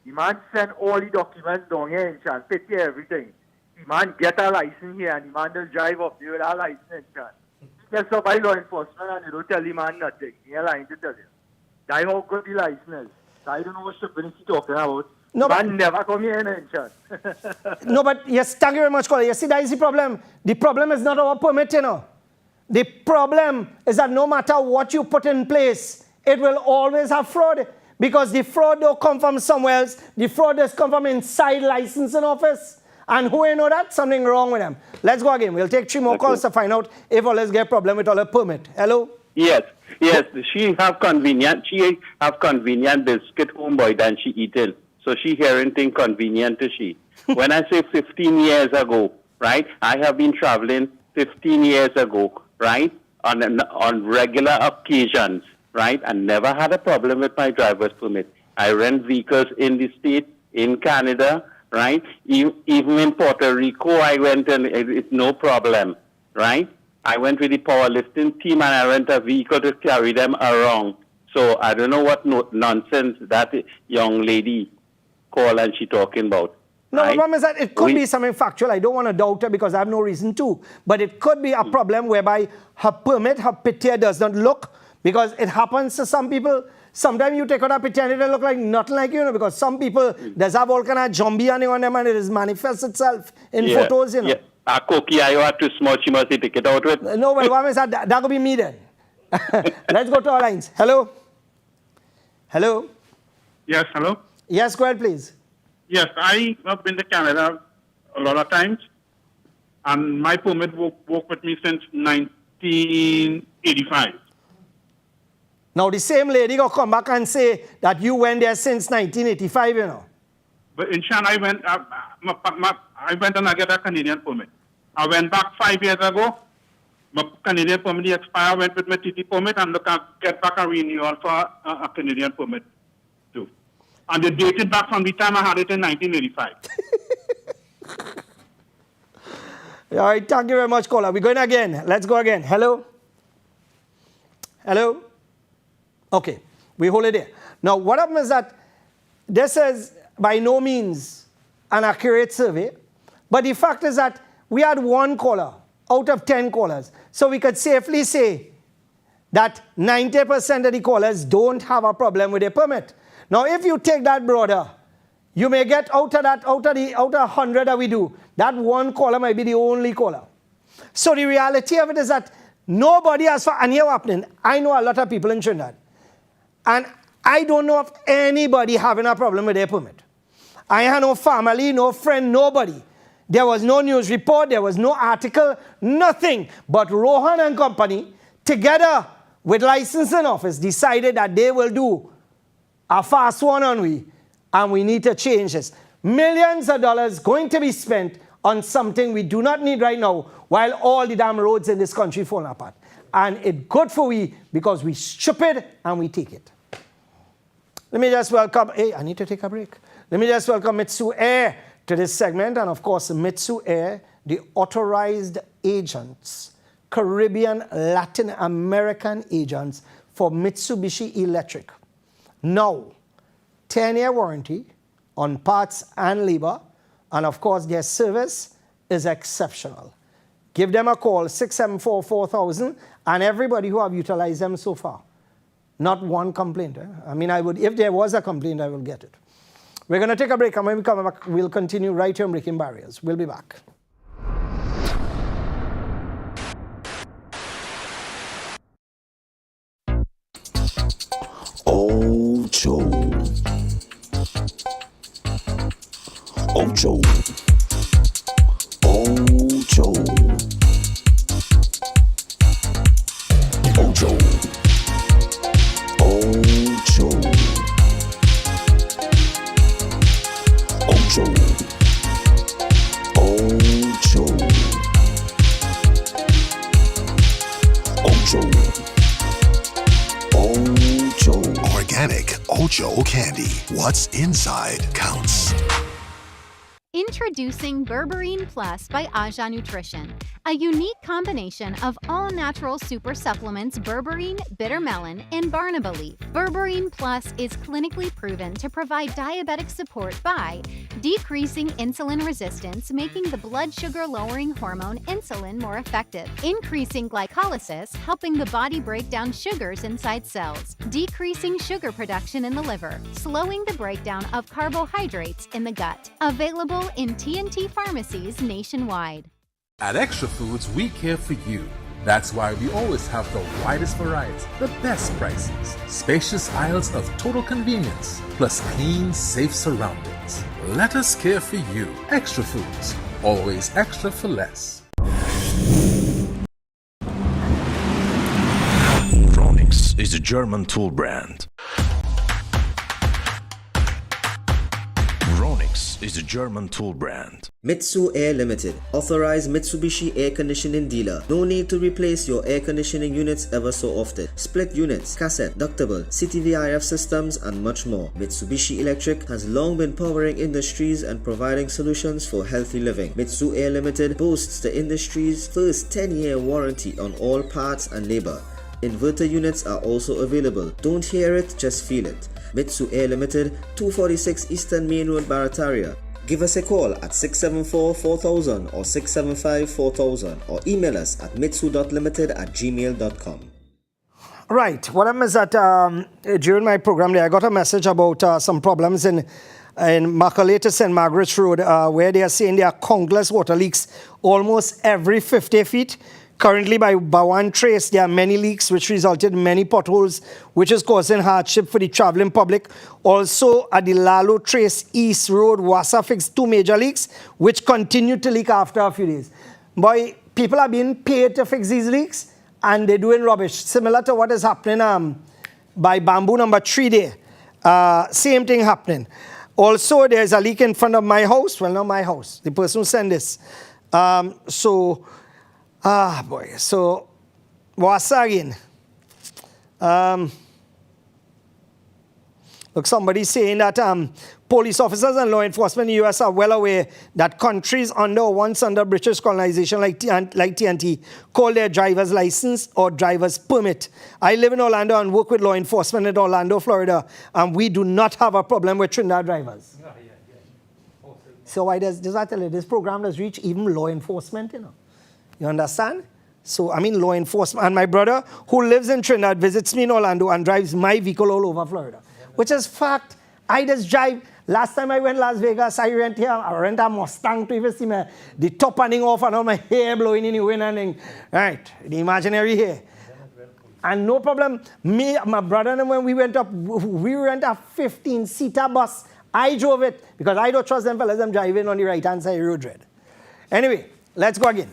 The man sent all the documents down here in Chan, fit here, everything. The man get a license here, and the man just drive up there with a license in Chan. He gets up by law enforcement, and they don't tell the man nothing. They're lying to tell you. That's how good the license is. I don't know what stupidity he's talking about. No, but never come here in Chan. No, but yes, thank you very much, caller. You see, that is the problem. The problem is not our permit, The problem is that no matter what you put in place, it will always have fraud. Because the fraud don't come from somewhere else. The fraud does come from inside licensing office. And who ain't know that? Something wrong with them. Let's go again. We'll take 3 more calls to find out if all us get a problem with all the permit. Hello? Yes. She have convenient biscuit homeboy than she eat it. So she hearing thing convenient to she. When I say 15 years ago, right? I have been traveling 15 years ago, right? On regular occasions, right? And never had a problem with my driver's permit. I rent vehicles in the state, in Canada, right? Even in Puerto Rico, I went and it's no problem, right? I went with the powerlifting team and I rent a vehicle to carry them around. So I don't know what nonsense that young lady called and she talking about. No, the problem is that it could be something factual. I don't want to doubt her because I have no reason to. But it could be a problem whereby her permit, her picture does not look, because it happens to some people. Sometimes you take out a picture and it will look like nothing like you, because some people, there's have all kind of zombie on them and it manifests itself in photos, Yeah. A cookie, I are too small, she must take it out with. No, but what is that could be me then. Let's go to our lines. Hello? Hello? Yes, hello? Yes, go ahead, please. Yes, I have been to Canada a lot of times, and my permit worked with me since 1985. Now, the same lady going to come back and say that you went there since 1985, you know. But in Shan, I went and I get a Canadian permit. I went back 5 years ago. My Canadian permit expired. I went with my TT permit and look at get back a renewal for a Canadian permit too. And they dated back from the time I had it in 1985. All right, thank you very much, caller. We're going again. Let's go again. Hello? Hello? Okay, we hold it there. Now, what happens is that this is by no means an accurate survey, but the fact is that we had one caller out of 10 callers. So we could safely say that 90% of the callers don't have a problem with their permit. Now, if you take that broader, you may get out of 100 that we do, that one caller might be the only caller. So the reality of it is that nobody has, and here what's happening, I know a lot of people in Trinidad, and I don't know of anybody having a problem with their permit. I have no family, no friend, nobody. There was no news report, there was no article, nothing. But Rohan and company, together with licensing office, decided that they will do a fast one on we, and we need to change this. Millions of dollars going to be spent on something we do not need right now, while all the damn roads in this country falling apart. And it's good for we, because we stupid and we take it. Let me just welcome, hey, I need to take a break. Let me just welcome Mitsui Air to this segment. And of course, Mitsui Air, the authorized agents, Caribbean, Latin American agents for Mitsubishi Electric. Now, 10-year warranty on parts and labor. And of course, their service is exceptional. Give them a call, 674-4000, and everybody who have utilized them so far. Not one complaint. I mean, I would, if there was a complaint, I will get it. We're going to take a break, and when we come back, we'll continue right here on Breaking Barriers. We'll be back. Ocho. Ocho. Ocho. Ocho. Ocho. Ocho. Ocho. Ocho. Ocho. Organic Ocho candy. What's inside counts. Introducing Berberine Plus by Aja Nutrition, a unique combination of all-natural super supplements berberine, bitter melon, and barnaba leaf. Berberine Plus is clinically proven to provide diabetic support by decreasing insulin resistance, making the blood sugar-lowering hormone insulin more effective, increasing glycolysis, helping the body break down sugars inside cells, decreasing sugar production in the liver, slowing the breakdown of carbohydrates in the gut. Available in TNT pharmacies nationwide. At Extra Foods, we care for you. That's why we always have the widest variety, the best prices, spacious aisles of total convenience, plus clean, safe surroundings. Let us care for you. Extra Foods, always extra for less. Ronix is a German tool brand. Ronix is a German tool brand. Mitsui Air Limited, authorized Mitsubishi air conditioning dealer. No need to replace your air conditioning units ever so often. Split units, cassette, ductable, CTVIF systems, and much more. Mitsubishi Electric has long been powering industries and providing solutions for healthy living. Mitsui Air Limited boasts the industry's first 10-year warranty on all parts and labor. Inverter units are also available. Don't hear it, just feel it. Mitsui Air Limited, 246 Eastern Main Road, Barataria. Give us a call at 674-4000 or 675-4000 or email us at mitsu.limited@gmail.com. Right. What happened is that during my program there, I got a message about some problems in Macaulay to St. Margaret's Road where they are saying there are countless water leaks almost every 50 feet. Currently, by one trace, there are many leaks which resulted in many potholes, which is causing hardship for the traveling public. Also, at the Lalo Trace East Road, Wassa fixed 2 major leaks, which continue to leak after a few days. Boy, people are being paid to fix these leaks, and they're doing rubbish, similar to what is happening by Bamboo number 3 there. Same thing happening. Also, there's a leak in front of my house. Well, not my house. The person who sent this. So, what's again? Look, somebody saying that police officers and law enforcement in the U.S. are well aware that countries once under British colonization like TNT call their driver's license or driver's permit. I live in Orlando and work with law enforcement in Orlando, Florida, and we do not have a problem with Trinidad drivers. So why does I tell you, this program does reach even law enforcement, you know. You understand? So, I mean, law enforcement. And my brother, who lives in Trinidad, visits me in Orlando and drives my vehicle all over Florida. Which is fact. I just drive. Last time I went to Las Vegas, I rent a Mustang to even see the top ending off and all my hair blowing in the wind and thing. Right, the imaginary hair. And no problem. Me, my brother, and when we went up, we rent a 15-seater bus. I drove it because I don't trust them fellas. I'm driving on the right-hand side road red. Anyway, let's go again.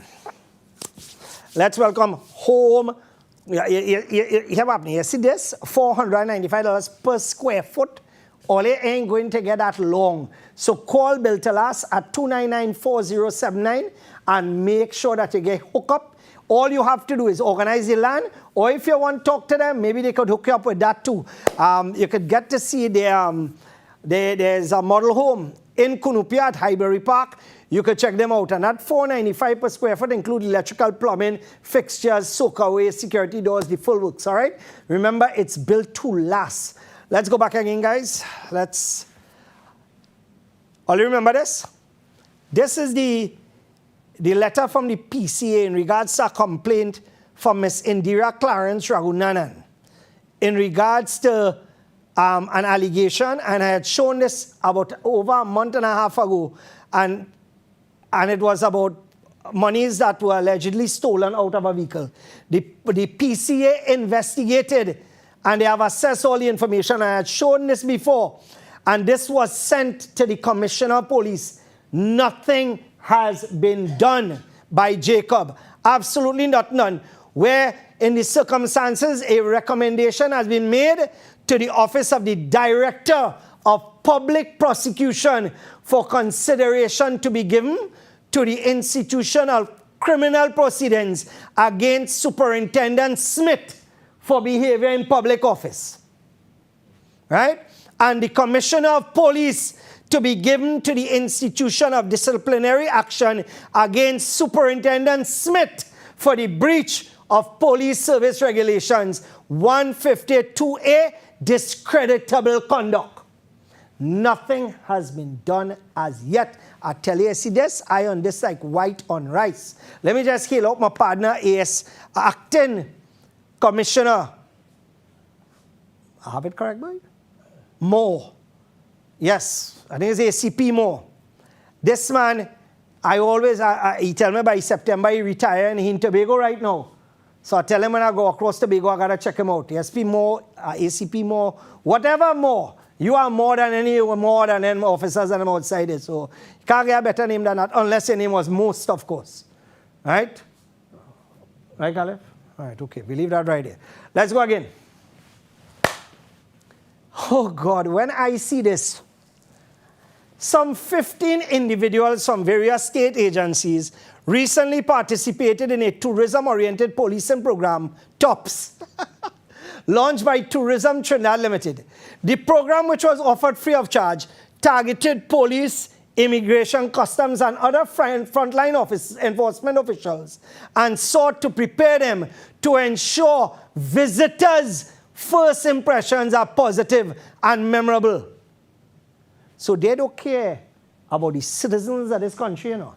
Let's welcome home. You see this? $495 per square foot. All it ain't going to get that long. So call Bill Telas at 299-4079 and make sure that you get hooked up. All you have to do is organize the land, or if you want to talk to them, maybe they could hook you up with that too. You could get to see there's a model home in Cunupia at Highbury Park. You could check them out. And that $495 per square foot include electrical, plumbing, fixtures, soakaway, security doors, the full works, all right? Remember, it's built to last. Let's go back again, guys. All you remember this? This is the letter from the PCA in regards to a complaint from Miss Indira Clarence Raghunanan in regards to an allegation, and I had shown this about over a month and a half ago, and it was about monies that were allegedly stolen out of a vehicle. The PCA investigated, and they have assessed all the information. I had shown this before, and this was sent to the Commissioner of Police. Nothing has been done by Jacob. Absolutely not none. Where in the circumstances, a recommendation has been made to the Office of the Director of Public Prosecution for consideration to be given to the institution of criminal proceedings against Superintendent Smith for behavior in public office. Right? And the Commissioner of Police to be given to the institution of disciplinary action against Superintendent Smith for the breach of police service regulations 152A, discreditable conduct. Nothing has been done as yet. I tell you, see this? I on this like white on rice. Let me just hail out my partner, AS Acting Commissioner. I have it correct, boy? Moore. Yes, I think it's ACP Moore. This man, he tell me by September he retire and he in Tobago right now. So I tell him when I go across Tobago, I got to check him out. SP Moore, ACP Moore, whatever Moore. You are more than any officers and them outside it. So you can't get a better name than that unless your name was Most, of course. Right? Right, Caliph? All right, okay. We leave that right here. Let's go again. Oh, God. When I see this, some 15 individuals from various state agencies recently participated in a tourism-oriented policing program, TOPS, launched by Tourism Trinidad Limited. The program, which was offered free of charge, targeted police, immigration, customs, and other frontline enforcement officials and sought to prepare them to ensure visitors' first impressions are positive and memorable. So they don't care about the citizens of this country, you know.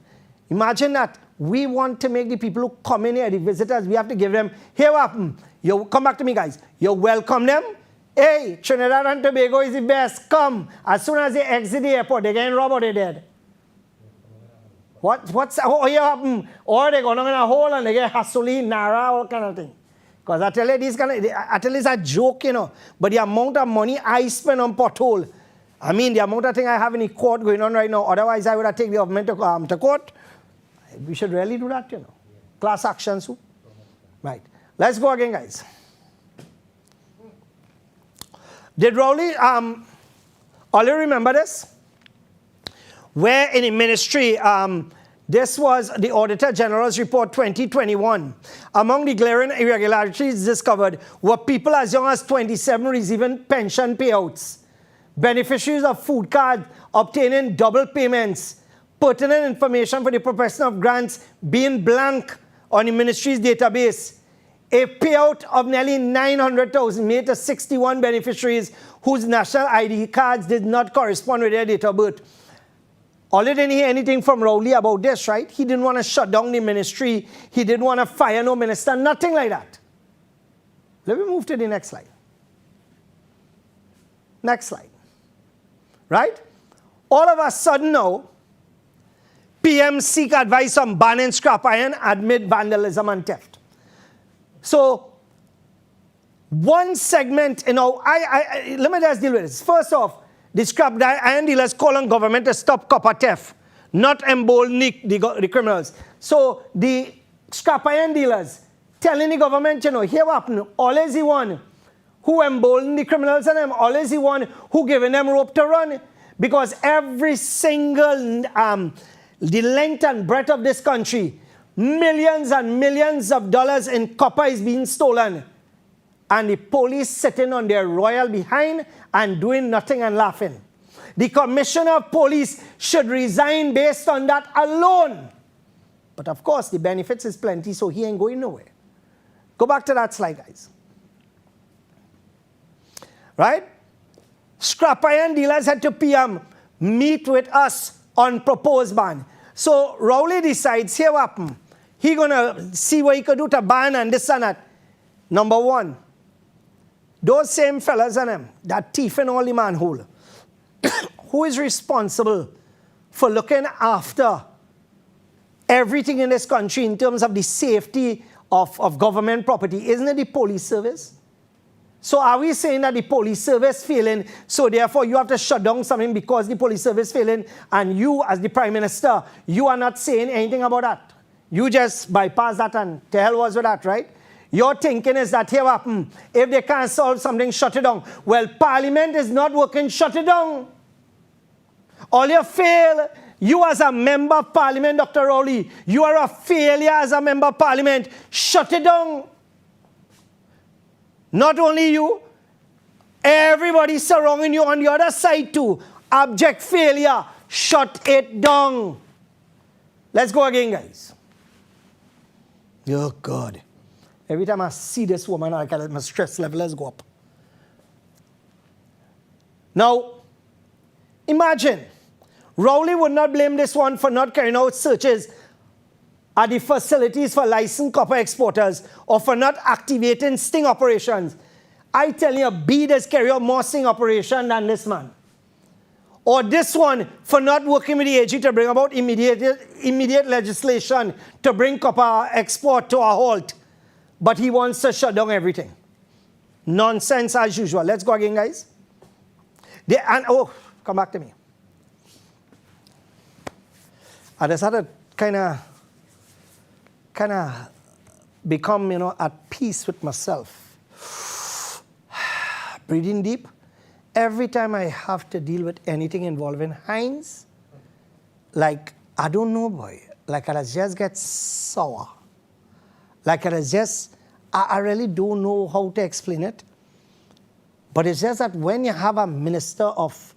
Imagine that we want to make the people who come in here, the visitors, we have to give them, here what happened? You come back to me, guys. You welcome them. Hey, Trinidad and Tobago is the best. Come. As soon as they exit the airport, they're getting robbed or they're dead. What's here happen? Or they go down in a hole and they get hassling, nara, all kind of thing. Because I tell you, it's a joke, you know. But the amount of money I spend on pothole, I mean, the amount of thing I have in the court going on right now, otherwise I would have taken the government to court. We should really do that, you know. Class actions. Right. Let's go again, guys. Did Rowley, all you remember this? Where in the ministry, this was the Auditor General's Report 2021. Among the glaring irregularities discovered were people as young as 27 receiving pension payouts, beneficiaries of food cards obtaining double payments, pertinent information for the purpose of grants being blank on the ministry's database, a payout of nearly 900,000 made to 61 beneficiaries whose national ID cards did not correspond with their date of birth. Ollie didn't hear anything from Rowley about this, right? He didn't want to shut down the ministry. He didn't want to fire no minister, nothing like that. Let me move to the next slide. Next slide. Right? All of a sudden now, PM seek advice on banning scrap iron amid vandalism and theft. So, one segment, let me just deal with this. First off, the scrap iron dealers call on government to stop copper theft, not embolden the criminals. So, the scrap iron dealers telling the government, here what happened, always the one who embolden the criminals and them, always the one who giving them rope to run. Because every single, the length and breadth of this country, millions and millions of dollars in copper is being stolen. And the police sitting on their royal behind and doing nothing and laughing. The commissioner of police should resign based on that alone. But of course, the benefits is plenty, so he ain't going nowhere. Go back to that slide, guys. Right? Scrap iron dealers had to PM meet with us on proposed ban. So Rowley decides, here what happen. He gonna see what he could do to ban and this and that. Number one, those same fellas and them that thief in all the manhole, who is responsible for looking after everything in this country in terms of the safety of government property? Isn't it the police service? So are we saying that the police service failing, so therefore you have to shut down something because the police service failing, and you as the Prime Minister, you are not saying anything about that? You just bypass that and the hell was with that, right? Your thinking is that here what happen, if they can't solve something, shut it down. Well, Parliament is not working, shut it down. All you fail, you as a member of Parliament, Dr. Rowley, you are a failure as a member of Parliament, shut it down. Not only you, everybody surrounding you on the other side too. Abject failure, shut it down. Let's go again, guys. Oh, God. Every time I see this woman, my stress level has go up. Now, imagine, Rowley would not blame this one for not carrying out searches at the facilities for licensed copper exporters or for not activating sting operations. I tell you, B does carry out more sting operation than this man. Or this one for not working with the AG to bring about immediate legislation to bring copper export to a halt. But he wants to shut down everything. Nonsense as usual. Let's go again, guys. Come back to me. I just had to kind of become, at peace with myself. Breathing deep. Every time I have to deal with anything involving Heinz, like, I don't know, boy. Like, I just get sour. Like, I really don't know how to explain it. But it's just that when you have a minister of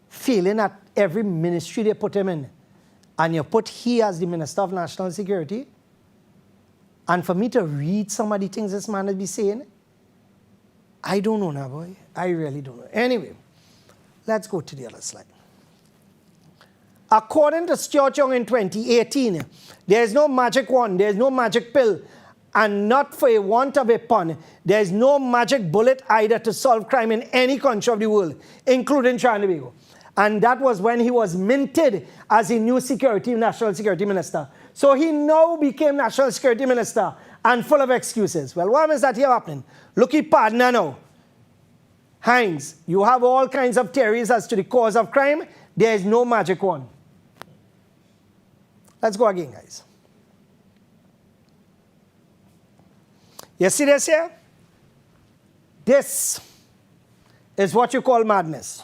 failing at every ministry they put him in, and you put he as the Minister of National Security, and for me to read some of the things this man will be saying, I don't know now, boy. I really don't know. Anyway, let's go to the other slide. According to Stuart Young in 2018, there is no magic wand, there is no magic pill, and not for a want of a pun, there is no magic bullet either to solve crime in any country of the world, including Trinidad and Tobago. And that was when he was minted as a new National Security Minister. So he now became National Security Minister and full of excuses. Well, why is that here happening? Looky, partner now. Heinz, you have all kinds of theories as to the cause of crime. There is no magic one. Let's go again, guys. You see this here? This is what you call madness.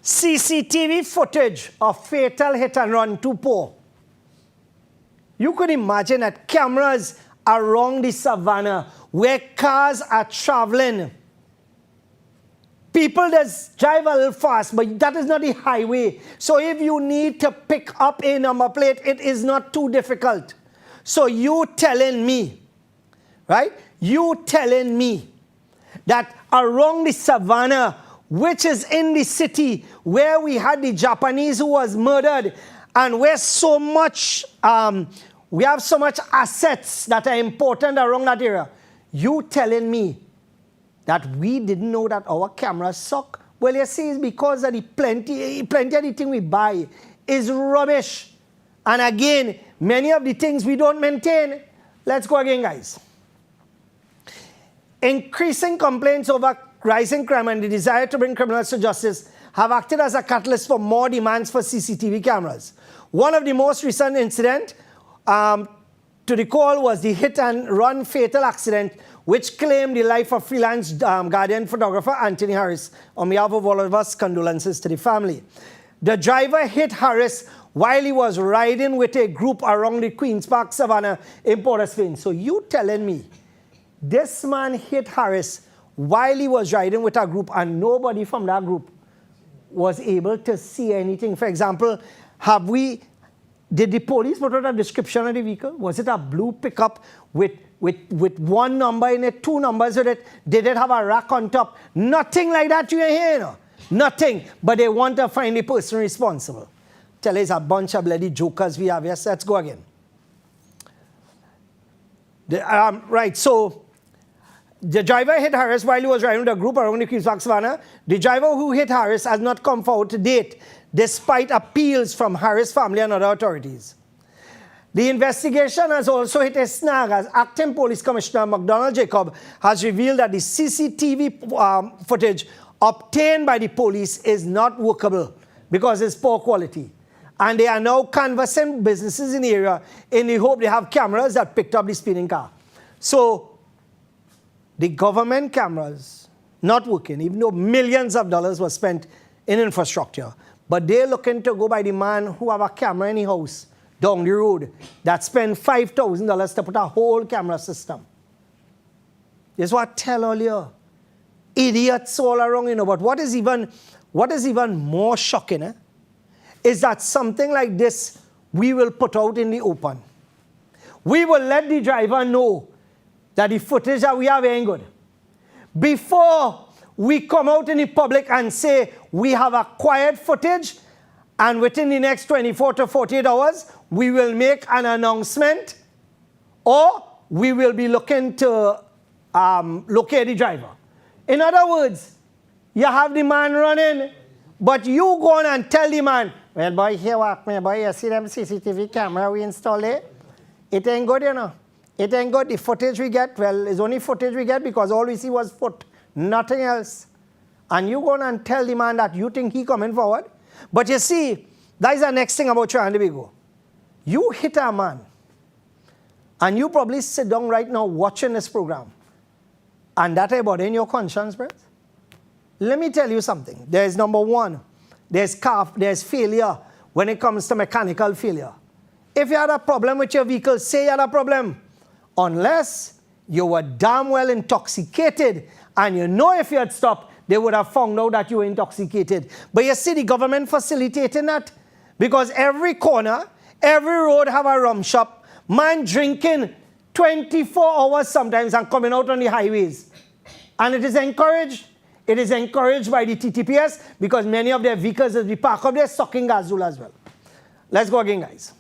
CCTV footage of fatal hit and run too poor. You could imagine that cameras around the savannah where cars are traveling. People just drive a little fast, but that is not the highway. So if you need to pick up a number plate, it is not too difficult. So you telling me, right? You telling me that around the savannah, which is in the city where we had the Japanese who was murdered, and where so much, we have so much assets that are important around that area, you telling me that we didn't know that our cameras suck? Well, you see, it's because of the plenty of the thing we buy is rubbish. And again, many of the things we don't maintain. Let's go again, guys. Increasing complaints over rising crime and the desire to bring criminals to justice have acted as a catalyst for more demands for CCTV cameras. One of the most recent incidents to recall was the hit-and-run fatal accident which claimed the life of freelance Guardian photographer Anthony Harris. On behalf of all of us, condolences to the family. The driver hit Harris while he was riding with a group around the Queen's Park Savannah in Port of Spain. So you telling me this man hit Harris while he was riding with a group and nobody from that group was able to see anything? For example, did the police put out a description of the vehicle? Was it a blue pickup with one number in it, two numbers with it? Did it have a rack on top? Nothing like that you hear, you know? Nothing. But they want to find the person responsible. Tell us a bunch of bloody jokers we have. Yes, let's go again. Right, so the driver hit Harris while he was riding with a group around the Queen's Park Savannah. The driver who hit Harris has not come forward to date, despite appeals from Harris' family and other authorities. The investigation has also hit a snag as Acting Police Commissioner McDonald Jacob has revealed that the CCTV footage obtained by the police is not workable because it's poor quality. And they are now canvassing businesses in the area in the hope they have cameras that picked up the speeding car. So the government cameras not working, even though millions of dollars were spent in infrastructure. But they're looking to go by the man who have a camera in his house down the road that spent $5,000 to put a whole camera system. This is what I tell earlier. Idiots all around, you know. But what is even more shocking is that something like this we will put out in the open. We will let the driver know that the footage that we have ain't good. Before we come out in the public and say we have acquired footage, and within the next 24 to 48 hours, we will make an announcement, or we will be looking to locate the driver. In other words, you have the man running, but you go on and tell the man, well, boy, here walk me, boy, you see them CCTV camera we installed it? It ain't good, you know. It ain't good. The footage we get, well, it's only footage we get because all we see was foot, nothing else. And you go on and tell the man that you think he coming forward. But you see, that is the next thing about Trinidad and Tobago. You hit a man, and you probably sit down right now watching this program, and that about in your conscience, Brett? Let me tell you something. There's number one, there's failure when it comes to mechanical failure. If you had a problem with your vehicle, say you had a problem. Unless you were damn well intoxicated, and you know if you had stopped, they would have found out that you were intoxicated. But you see the government facilitating that, because every corner, every road have a rum shop, man drinking 24 hours sometimes and coming out on the highways. And it is encouraged. It is encouraged by the TTPS because many of their vehicles as we park up there sucking gazoo as well. Let's go again, guys.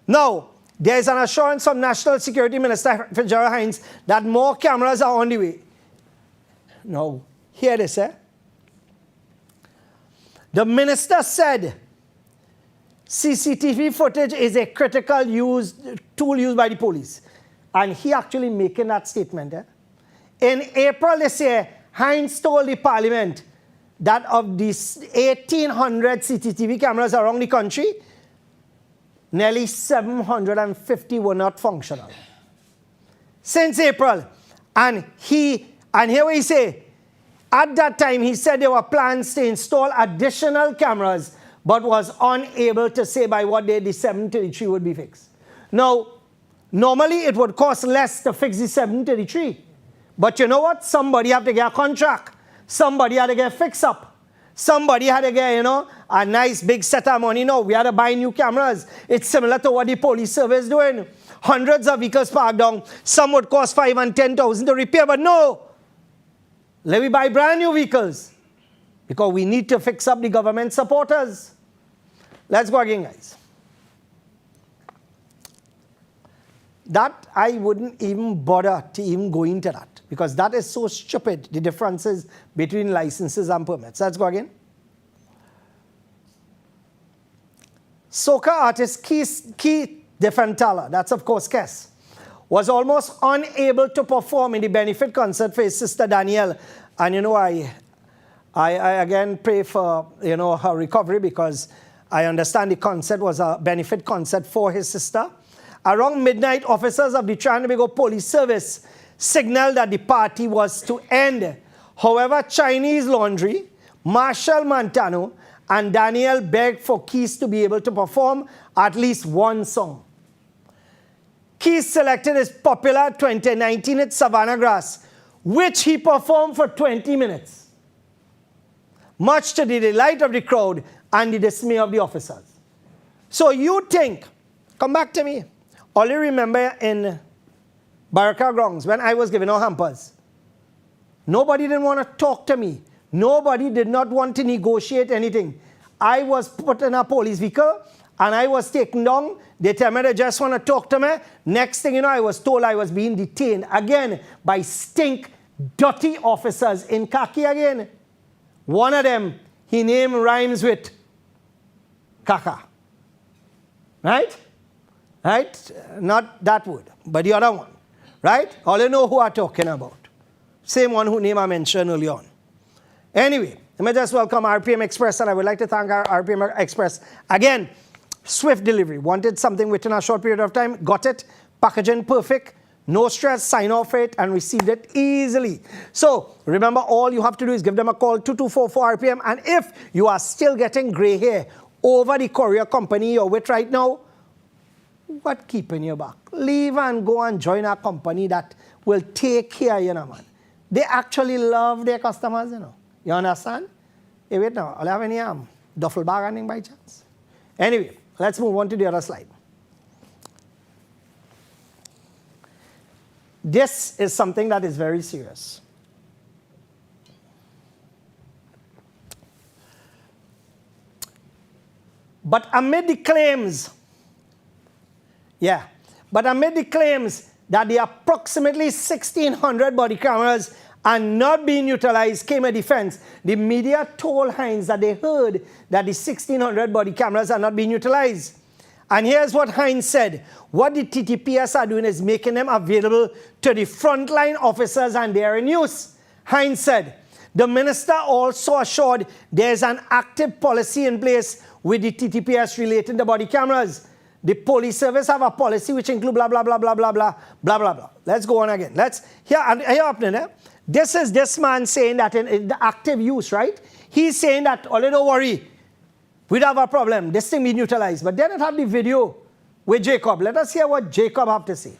Now, there is an assurance from National Security Minister Fitzgerald Hines that more cameras are on the way. Now, hear this, The minister said CCTV footage is a critical tool used by the police. And he actually making that statement. In April this year, Hines told the parliament that of these 1,800 CCTV cameras around the country, nearly 750 were not functional. since April. And here we say, at that time he said there were plans to install additional cameras, but was unable to say by what day the 733 would be fixed. Now, normally it would cost less to fix the 733. But you know what? Somebody had to get a contract. Somebody had to get fixed up. Somebody had to get, a nice big set of money. No, we had to buy new cameras. It's similar to what the police service is doing. Hundreds of vehicles parked down. Some would cost 5,000 and 10,000 to repair, but no. Let me buy brand new vehicles. Because we need to fix up the government supporters. Let's go again, guys. That I wouldn't even bother to even go into that. Because that is so stupid, the differences between licenses and permits. Let's go again. Soca artist Keith Defantala, that's of course Kes, was almost unable to perform in the benefit concert for his sister Danielle. And I again pray for her recovery, because I understand the concert was a benefit concert for his sister. Around midnight, officers of the Trinidad and Tobago Police Service signaled that the party was to end. However, Chinese Laundry, Marshall Montano, and Daniel begged for Keith to be able to perform at least one song. Keith selected his popular 2019 hit Savannah Grass, which he performed for 20 minutes, much to the delight of the crowd and the dismay of the officers. So you think, come back to me, all you remember in Baraka Grounds, when I was giving out hampers, nobody didn't want to talk to me. Nobody did not want to negotiate anything. I was put in a police vehicle and I was taken down. They tell me they just want to talk to me. Next thing you know, I was told I was being detained again by dirty officers in khaki again. One of them, his name rhymes with Kaka. Right? Right? Not that word, but the other one. Right? All you know who I'm talking about. Same one whose name I mentioned earlier on. Anyway, let me just welcome RPM Express, and I would like to thank our RPM Express. Again, swift delivery. Wanted something within a short period of time. Got it. Packaging perfect. No stress. Sign off for it and received it easily. So, remember, all you have to do is give them a call, 2244 RPM. And if you are still getting gray hair over the courier company you're with right now, what keeping you back? Leave and go and join a company that will take care of you, man. They actually love their customers, You understand? Hey, wait now. I'll have any duffel bag running by chance. Anyway, let's move on to the other slide. This is something that is very serious. But amid the claims that the approximately 1,600 body cameras are not being utilized, came a defense. The media told Hines that they heard that the 1,600 body cameras are not being utilized. And here's what Hines said. What the TTPS are doing is making them available to the frontline officers and they are in use. Hines said, the minister also assured there's an active policy in place with the TTPS relating to body cameras. The police service have a policy which include blah, blah, blah, blah, blah, blah, blah, blah, blah. Let's go on again. Here, this is this man saying that in the active use, right? He's saying that, oh, don't worry, we don't have a problem. This thing being utilized. But then it have the video with Jacob. Let us hear what Jacob have to say.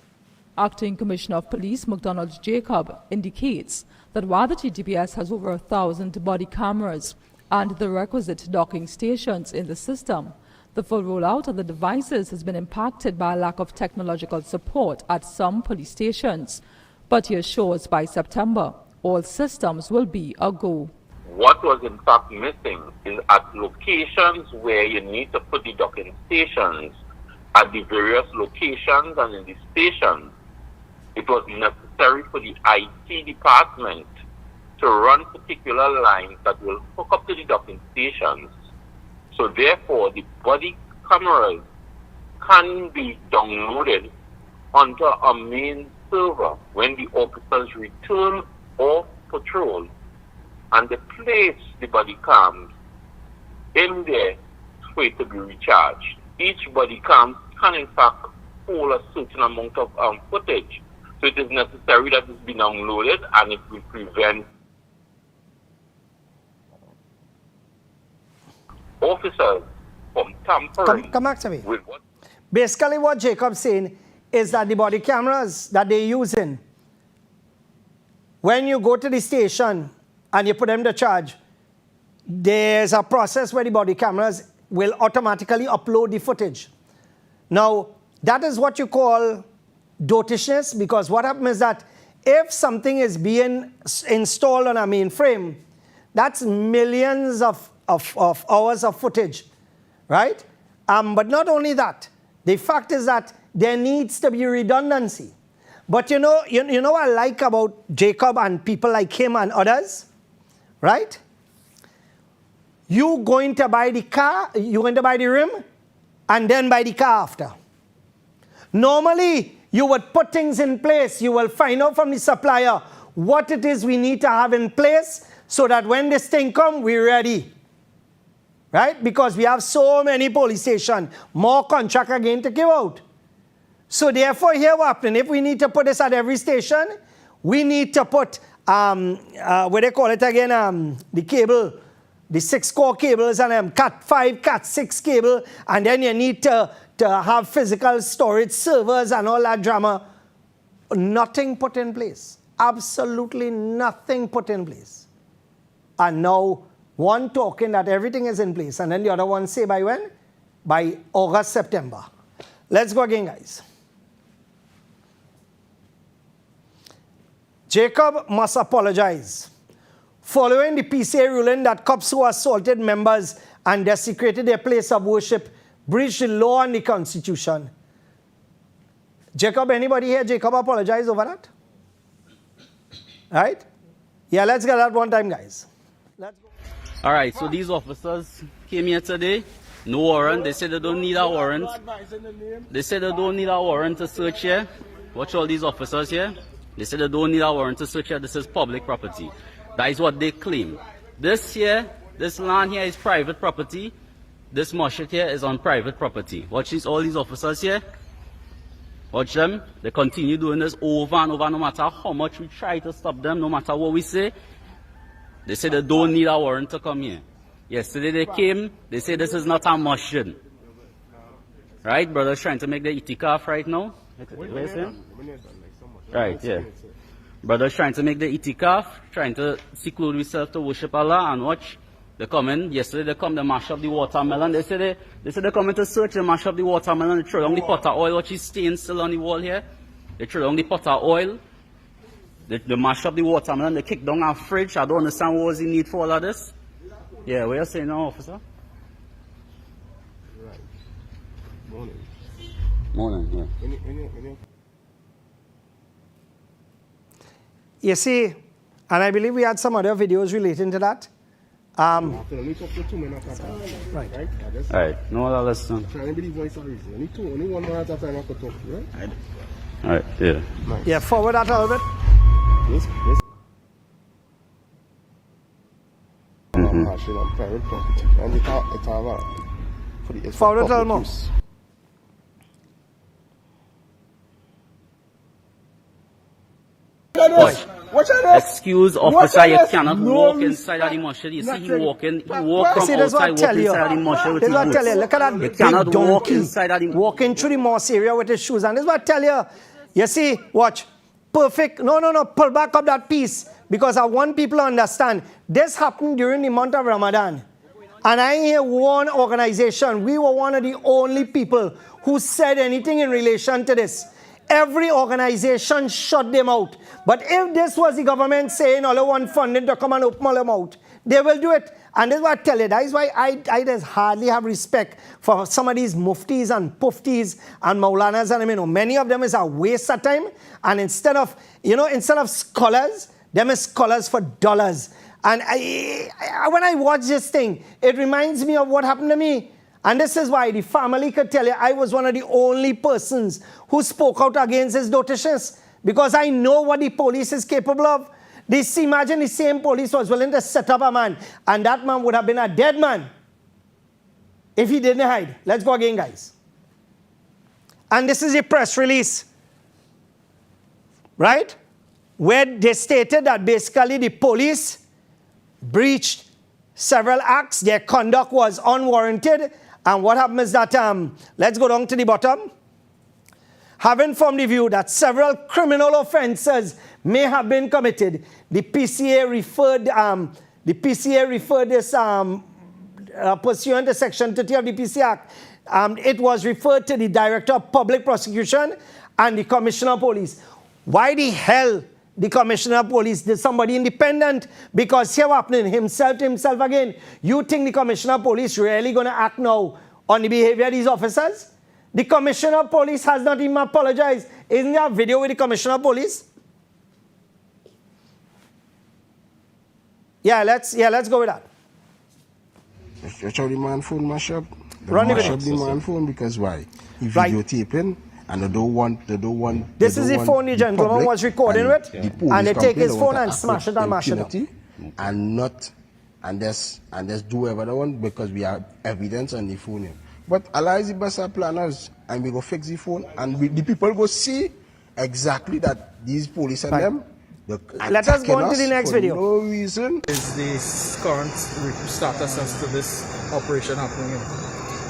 Acting Commissioner of Police McDonald Jacob indicates that while the TTPS has over 1,000 body cameras and the requisite docking stations in the system, the full rollout of the devices has been impacted by a lack of technological support at some police stations. But he assures by September, all systems will be a go. What was in fact missing is at locations where you need to put the docking stations at the various locations and in the stations, it was necessary for the IT department to run particular lines that will hook up to the docking stations. So therefore, the body cameras can be downloaded onto a main server when the officers return off patrol, and they place the body cams in there for it to be recharged. Each body cam can in fact hold a certain amount of footage. So it is necessary that it's been downloaded, and it will prevent officers from tampering Come back to me. with what. Basically, what Jacob's saying is that the body cameras that they're using, when you go to the station and you put them to charge, there's a process where the body cameras will automatically upload the footage. Now, that is what you call dotishness, because what happens is that if something is being installed on a mainframe, that's millions of hours of footage, right? But not only that, the fact is that there needs to be redundancy. But you know what I like about Jacob and people like him and others, right? You going to buy the car, you're going to buy the rim, and then buy the car after. Normally, you would put things in place. You will find out from the supplier what it is we need to have in place so that when this thing comes, we're ready. Right? Because we have so many police stations, more contract again to give out. So therefore, here what happens, if we need to put this at every station, we need to put, what they call it again, the cable, the 6-core cables and Cat 5, Cat 6 cable, and then you need to have physical storage servers and all that drama. Nothing put in place. Absolutely nothing put in place. And now, one talking that everything is in place, and then the other one say by when? By August, September. Let's go again, guys. Jacob must apologize. Following the PCA ruling that cops who assaulted members and desecrated their place of worship breached the law and the Constitution. Jacob, anybody here, Jacob apologize over that? Right? Yeah, let's get that one time, guys. Let's go. All right, so these officers came here today, no warrant. They said they don't need a warrant. They said they don't need a warrant to search here. Watch all these officers here. They said they don't need a warrant to search here. This is public property. That is what they claim. This land here is private property. This mosque here is on private property. Watch all these officers here. Watch them. They continue doing this over and over, no matter how much we try to stop them, no matter what we say. They say they don't need a warrant to come here. Yesterday they came, they say this is not a mosque. Right? Brothers trying to make the itikaf right now. Right, yeah. Brothers trying to make the itikaf, trying to seclude themselves to worship Allah, and watch. They come in, yesterday they come, they mash up the watermelon. They say they come in to search, they mash up the watermelon, they throw down the pot of oil, which is stained still on the wall here. They throw down the pot of oil. They mash up the watermelon, they kick down our fridge. I don't understand what was the need for all of this. Yeah, what are you saying now, officer? Right. Morning. Morning, yeah. You see, and I believe we had some other videos relating to that. Right. Alright, no other lesson. Trying to be the voice of reason. Only one more at a time I could talk, right? Alright, yeah. Nice. Yeah, forward that a little bit. Yes. On private property. And it's forward a little more. Watch. Excuse officer, you cannot walk inside of the mosque. You see he walk from outside, walk inside of the mosque with his boots. Look at that You cannot big walk donkey inside of the walking through the mosque area with his shoes. And this is what I tell you. You see, watch. Perfect. No. Pull back up that piece. Because I want people to understand. This happened during the month of Ramadan. And I hear one organization. We were one of the only people who said anything in relation to this. Every organization shut them out. But if this was the government saying all they want funding to come and open all them out, they will do it. And this is what I tell you. That is why I just hardly have respect for some of these muftis and puftis and maulanas. And many of them is a waste of time. And instead of scholars, them is scholars for dollars. And when I watch this thing, it reminds me of what happened to me. And this is why the family could tell you I was one of the only persons who spoke out against his dotishness. Because I know what the police is capable of. Imagine the same police was willing to set up a man. And that man would have been a dead man if he didn't hide. Let's go again, guys. And this is a press release right? Where they stated that basically the police breached several acts, their conduct was unwarranted, and what happened is that, let's go down to the bottom. Having formed the view that several criminal offences may have been committed, the PCA referred this, pursuant to Section 30 of the PC Act, it was referred to the Director of Public Prosecution and the Commissioner of Police. Why the hell the Commissioner of Police did somebody independent? Because here happening himself to himself again. You think the Commissioner of Police really going to act now on the behavior of these officers? The Commissioner of Police has not even apologized. Isn't there a video with the Commissioner of Police? Yeah, let's go with that. Stretch out the man phone mash up. Run the mash video. up the man phone because why? He Right. videotaping and they don't want. This is the phone the gentleman was recording with, the police and they take his complain phone about and the smash it and mash it up. impunity and not and just do whatever they want because we have evidence on the phone. Here. But Allah is the best of planners, and we go fix the phone, and the people go see exactly that these police and Right. them. Let us go on to the next video. No reason. Is the current status as to this operation happening?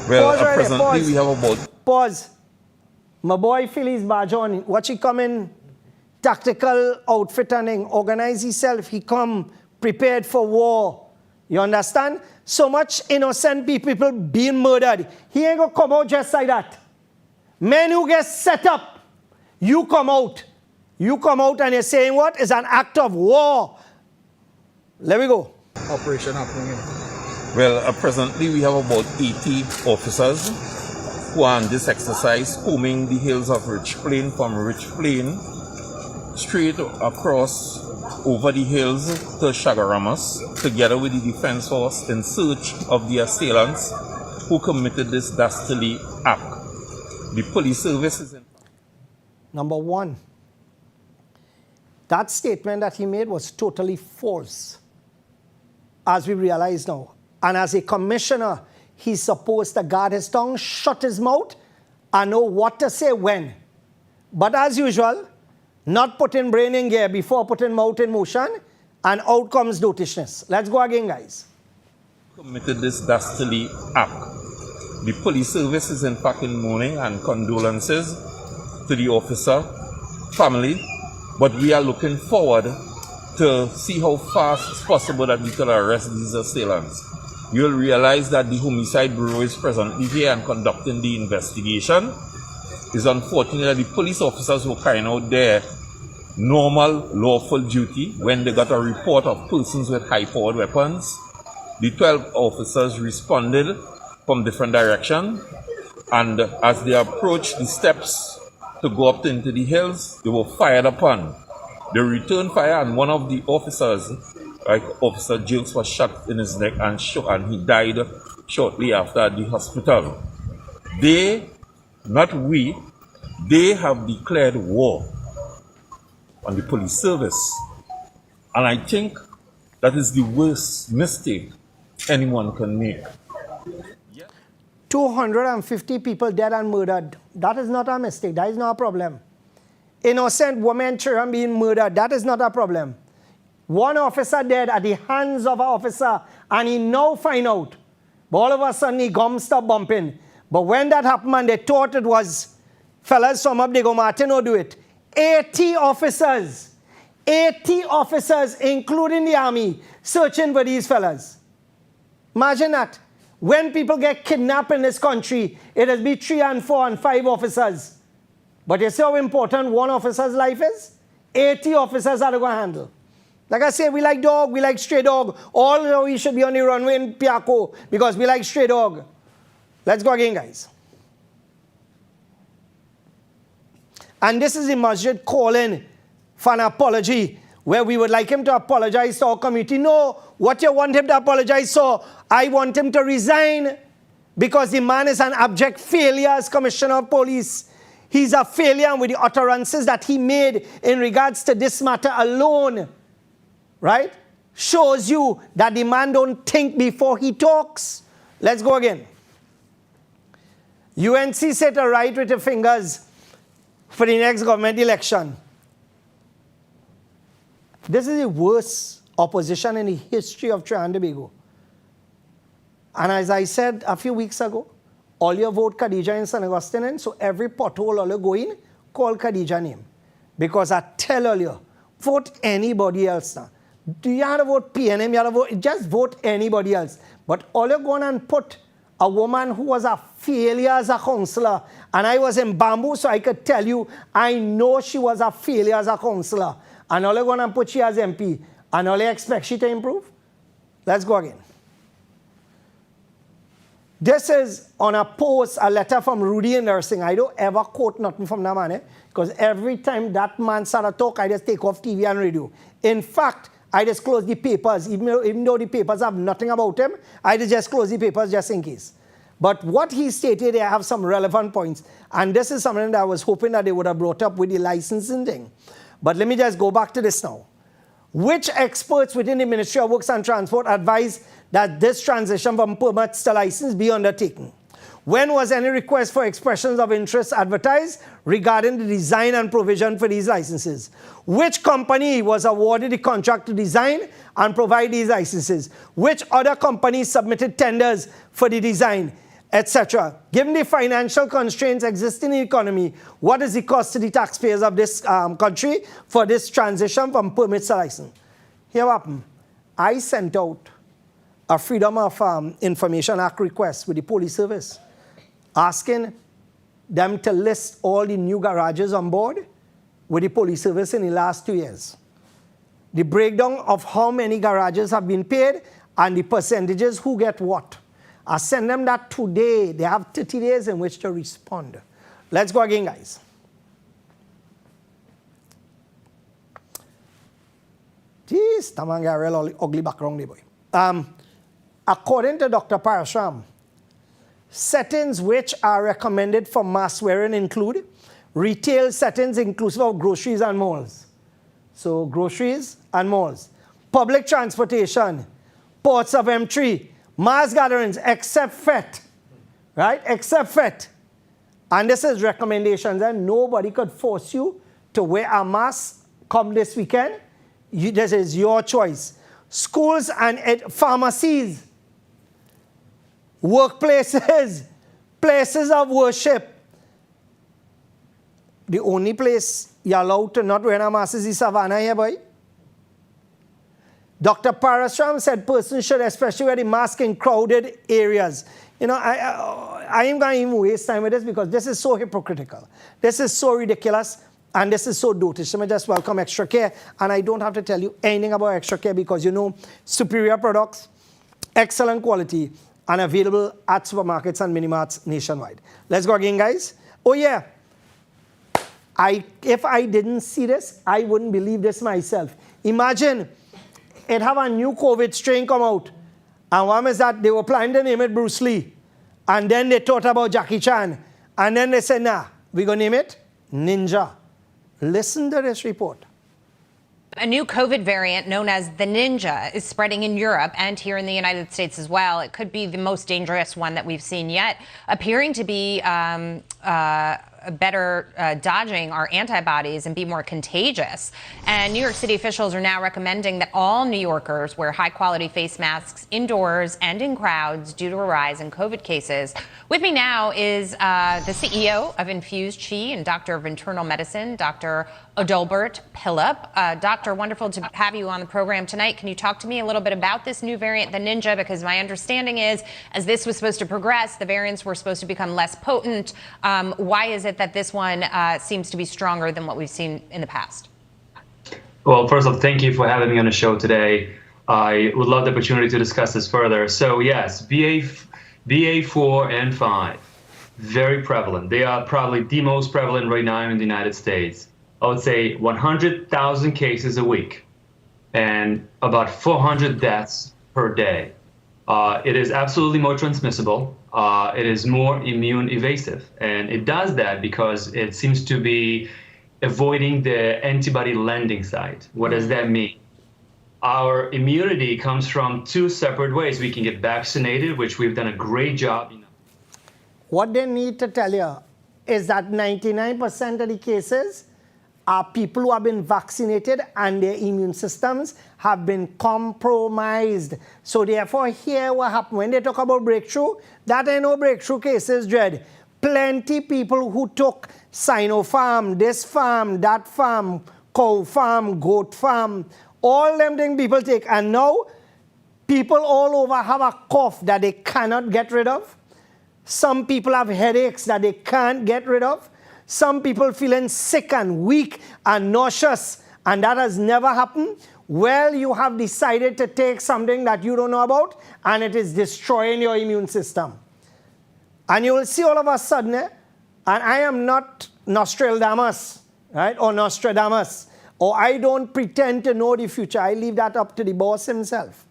Well, Pause right there, presently pause. we have about. Pause. My boy Philly's badge on. What he come in tactical outfit and thing, organize himself. He come prepared for war. You understand? So much innocent people being murdered. He ain't gonna come out just like that. Men who get set up, you come out. You come out and you're saying what? It's an act of war. Let me go. Operation happening. Well, presently we have about 80 officers who are on this exercise, combing the hills of Rich Plain from Rich Plain straight across over the hills to Chagaramas, together with the Defense Force in search of the assailants who committed this dastardly act. The police service is in. Number one, that statement that he made was totally false, as we realize now. And as a commissioner, he's supposed to guard his tongue, shut his mouth, and know what to say when. But as usual, not putting brain in gear before putting mouth in motion, and out comes dotishness. Let's go again, guys. Committed this dastardly act. The police service is in fact in mourning and condolences to the officer, family, but we are looking forward to see how fast it's possible that we can arrest these assailants. You'll realize that the Homicide Bureau is presently here and conducting the investigation. It's unfortunate that the police officers were carrying out their normal lawful duty when they got a report of persons with high-powered weapons. The 12 officers responded from different directions, and as they approached the steps to go up into the hills, they were fired upon. They returned fire, and one of the officers, like Officer Jills, was shot in his neck and he died shortly after at the hospital. They, not we, they have declared war on the police service. And I think that is the worst mistake anyone can make. 250 people dead and murdered. That is not a mistake. That is not a problem. Innocent women, children being murdered. That is not a problem. One officer dead at the hands of an officer, and he now find out. But all of a sudden, he gum stop bumping. But when that happened, and they thought it was fellas from up, they go, Martin, no do it. 80 officers, including the army, searching for these fellas. Imagine that. When people get kidnapped in this country, it has been 3 and 4 and 5 officers. But you see how important one officer's life is? 80 officers are going to handle. Like I say, we like dog, we like stray dog. All we should be on the runway in Piaco because we like stray dog. Let's go again, guys. And this is the masjid calling for an apology, where we would like him to apologize to our community. No, what you want him to apologize for, I want him to resign because the man is an abject failure as Commissioner of Police. He's a failure with the utterances that he made in regards to this matter alone, right? Shows you that the man don't think before he talks. Let's go again. UNC said to write with your fingers for the next government election. This is the worst opposition in the history of Trinidad and Tobago. And as I said a few weeks ago, all you vote Khadija in St. Augustine in, so every pothole all you go in, call Khadija name. Because I tell all you, vote anybody else now. Do you have to vote PNM? You have to vote, just vote anybody else. But all you go on and put a woman who was a failure as a councillor, and I was in Bamboo, so I could tell you, I know she was a failure as a councillor. And all you go on and put she as MP, and all you expect she to improve? Let's go again. This is on a post, a letter from Rudy in Nursing. I don't ever quote nothing from that man, because every time that man started to talk, I just take off TV and radio. In fact, I just close the papers, even though the papers have nothing about him, I just close the papers just in case. But what he stated, I have some relevant points. And this is something that I was hoping that they would have brought up with the licensing thing. But let me just go back to this now. Which experts within the Ministry of Works and Transport advised that this transition from permits to license be undertaken? When was any request for expressions of interest advertised regarding the design and provision for these licenses? Which company was awarded the contract to design and provide these licenses? Which other companies submitted tenders for the design, etc.? Given the financial constraints existing in the economy, what is the cost to the taxpayers of this country for this transition from permits to license? Here what happened. I sent out a Freedom of Information Act request with the police service, asking them to list all the new garages on board with the police service in the last 2 years. The breakdown of how many garages have been paid and the percentages who get what. I send them that today. They have 30 days in which to respond. Let's go again, guys. This tamanga real ugly background, boy. According to Dr. Parashram, settings which are recommended for mask wearing include retail settings inclusive of groceries and malls. So groceries and malls. Public transportation, ports of entry, mass gatherings except FET, right? Except FET. And this is recommendations, and nobody could force you to wear a mask come this weekend. This is your choice. Schools and pharmacies, workplaces, places of worship. The only place you're allowed to not wear a mask is the Savannah here, boy. Dr. Parashram said persons should especially wear the mask in crowded areas. You know, I am going to even waste time with this because this is so hypocritical. This is so ridiculous, and this is so dotish. Let me just welcome Extra Care, and I don't have to tell you anything about Extra Care because you know superior products, excellent quality, and available at supermarkets and mini-marts nationwide. Let's go again, guys. Oh, yeah. If I didn't see this, I wouldn't believe this myself. Imagine it have a new COVID strain come out. And one is that they were planning to name it Bruce Lee. And then they thought about Jackie Chan. And then they said, nah, we're going to name it Ninja. Listen to this report. A new COVID variant known as the Ninja is spreading in Europe and here in the United States as well. It could be the most dangerous one that we've seen yet, appearing to be better dodging our antibodies and be more contagious. And New York City officials are now recommending that all New Yorkers wear high-quality face masks indoors and in crowds due to a rise in COVID cases. With me now is the CEO of Infused Chi and Doctor of Internal Medicine, Dr. Adalbert Pillip. Doctor, wonderful to have you on the program tonight. Can you talk to me a little bit about this new variant, the Ninja? Because my understanding is, as this was supposed to progress, the variants were supposed to become less potent. Why is it that this one seems to be stronger than what we've seen in the past? Well, first of all, thank you for having me on the show today. I would love the opportunity to discuss this further. So yes, BA4 and 5, very prevalent. They are probably the most prevalent right now in the United States. I would say 100,000 cases a week and about 400 deaths per day. It is absolutely more transmissible. It is more immune evasive. And it does that because it seems to be avoiding the antibody landing site. What does that mean? Our immunity comes from two separate ways. We can get vaccinated, which we've done a great job. What they need to tell you is that 99% of the cases are people who have been vaccinated and their immune systems have been compromised. So therefore, here what happened when they talk about breakthrough, that ain't no breakthrough cases, Dread. Plenty people who took Sinopharm, this farm, that farm, cow farm, goat farm, all them things people take. And now, people all over have a cough that they cannot get rid of. Some people have headaches that they can't get rid of. Some people feeling sick and weak and nauseous, and that has never happened. Well, you have decided to take something that you don't know about, and it is destroying your immune system. And you will see all of a sudden, and I am not Nostradamus, right, or Nostradamus, or I don't pretend to know the future. I leave that up to the boss himself.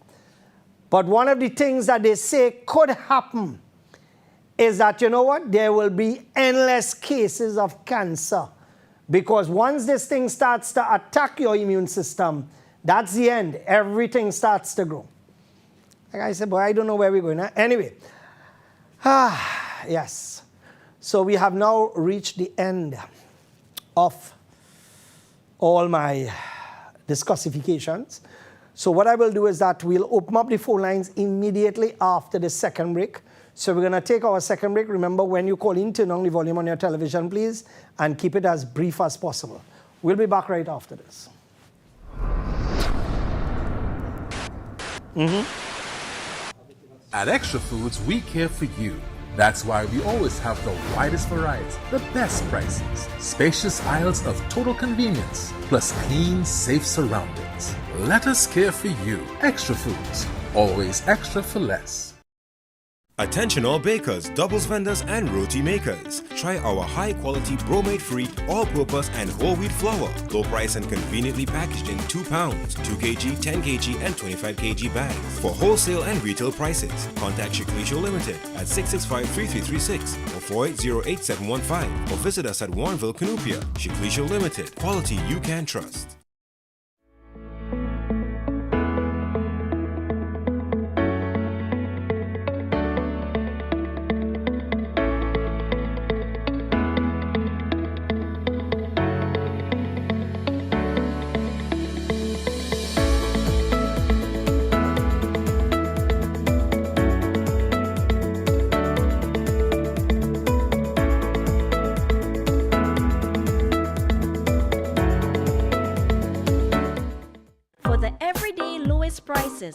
But one of the things that they say could happen is that, you know what, there will be endless cases of cancer. Because once this thing starts to attack your immune system, that's the end. Everything starts to grow. Like I said, boy, I don't know where we're going. Anyway, yes. So we have now reached the end of all my discussifications. So what I will do is that we'll open up the phone lines immediately after the second break. So we're going to take our second break. Remember, when you call in, turn on the volume on your television, please, and keep it as brief as possible. We'll be back right after this. At Extra Foods, we care for you. That's why we always have the widest varieties, the best prices, spacious aisles of total convenience, plus clean, safe surroundings. Let us care for you. Extra Foods, always extra for less. Attention all bakers, doubles vendors and roti makers. Try our high-quality bromate-free, all-purpose and whole wheat flour. Low price and conveniently packaged in 2 pounds, 2 kg, 10 kg and 25 kg bags. For wholesale and retail prices, contact Shiklisho Limited at 665-3336 or 480-8715 or visit us at Warrenville, Cunupia. Shiklisho Limited. Quality you can trust.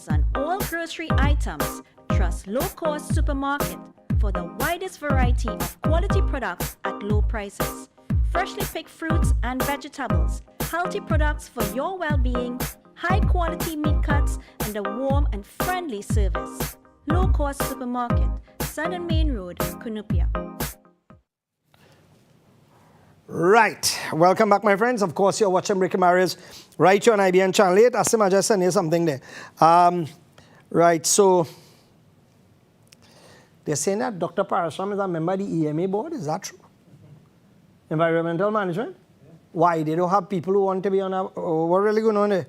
On all grocery items, trust Low Cost Supermarket for the widest variety of quality products at low prices. Freshly picked fruits and vegetables, healthy products for your well-being, high quality meat cuts, and a warm and friendly service. Low Cost Supermarket, Southern Main Road, Cunupia. Right. Welcome back, my friends. Of course, you're watching Breaking Barriers right here on IBN Channel 8. Asim, I just sent you something there. Right, so they're saying that Dr. Parashram is a member of the EMA board. Is that true? Environmental management? Yeah. Why? They don't have people who want to be on a... what really going on there?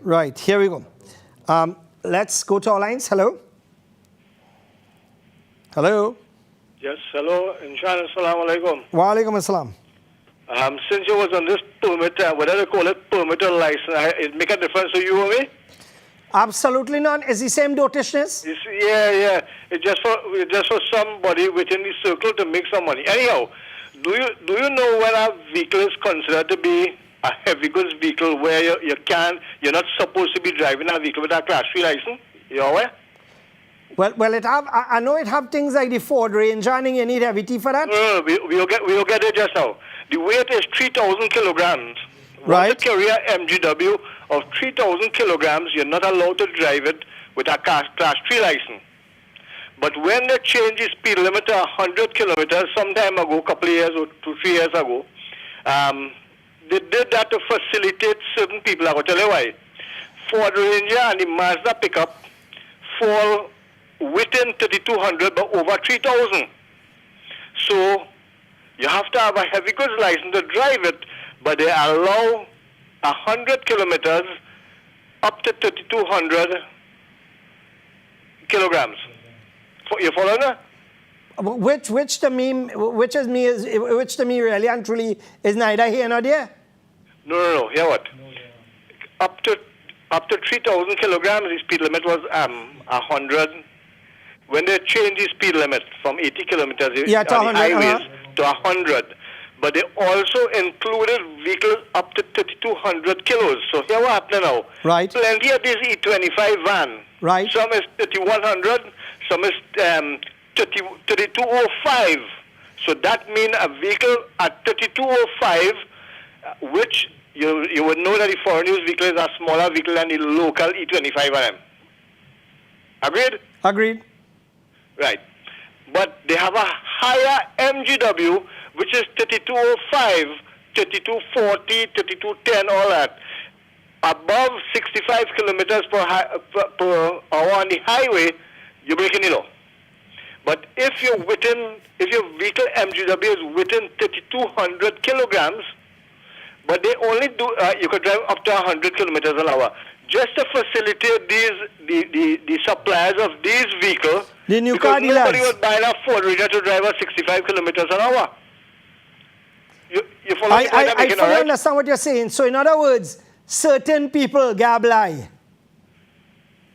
Right, here we go. Let's go to our lines. Hello? Hello? Yes, hello. Inshallah, assalamu alaikum. Wa alaikum assalam. Since you was on this permit, whether they call it permit or license, it make a difference to you or me? Absolutely not. It's the same dotishness. Yeah. It's just for somebody within the circle to make some money. Anyhow, do you know when a vehicle is considered to be a heavy goods vehicle where you're not supposed to be driving a vehicle with a Class 3 license? You aware? Well, I know it have things like the Ford Ranger, and you need heavy for that. No, we'll get it just now. The weight is 3,000 kilograms. Right. Once you carry a MGW of 3,000 kilograms, you're not allowed to drive it with a Class 3 license. But when they changed the speed limit to 100 kilometers some time ago, a couple of years or 2-3 years ago, they did that to facilitate certain people. I will tell you why. Ford Ranger and the Mazda pickup fall within 3,200 but over 3,000. So you have to have a heavy goods license to drive it, but they allow 100 kilometers up to 3,200 kilograms. You follow that? which to me really and truly is neither here nor there. No. Hear what? Up to 3,000 kilograms, the speed limit was 100. When they changed the speed limit from 80 kilometers to 100, highways to 100, but they also included vehicles up to 3,200 kilos. So here what happening now? Right. Plenty of these E25 van. Right. Some is 3,100, some is 3,205. So that means a vehicle at 3,205, which you would know that the foreign use vehicle is a smaller vehicle than the local E25 RM. Agreed? Agreed. Right. But they have a higher MGW, which is 3,205, 3,240, 3,210, all that. Above 65 kilometers per hour on the highway, you're breaking the law. But if your vehicle MGW is within 3,200 kilograms, but they only do, you could drive up to 100 kilometers an hour. Just to facilitate the suppliers of these vehicles, the new because car dealers. Nobody would buy a Ford Ranger to drive at 65 kilometers an hour. You follow the point I'm making, fully right? understand what you're saying. So in other words, certain people gably.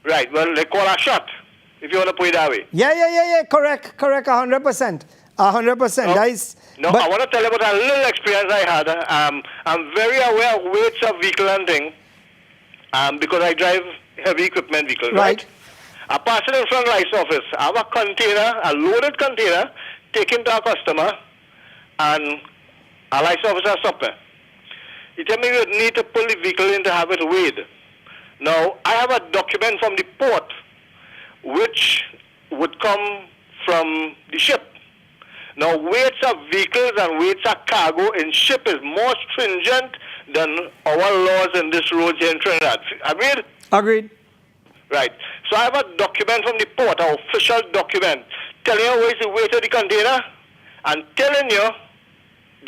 Right, well, they call a shot, if you want to put it that way. Yeah, correct, 100%. 100%. No, I want to tell you about a little experience I had. I'm very aware of weights of vehicle and thing, because I drive heavy equipment vehicles, right? I pass it in front of the license office. I have a container, a loaded container, taken to a customer, and a license officer stopped me. He told me you need to pull the vehicle in to have it weighed. Now, I have a document from the port, which would come from the ship. Now, weights of vehicles and weights of cargo in ship is more stringent than our laws in this road here in Trinidad. Agreed? Agreed. Right. So I have a document from the port, an official document, telling you what is the weight of the container and telling you,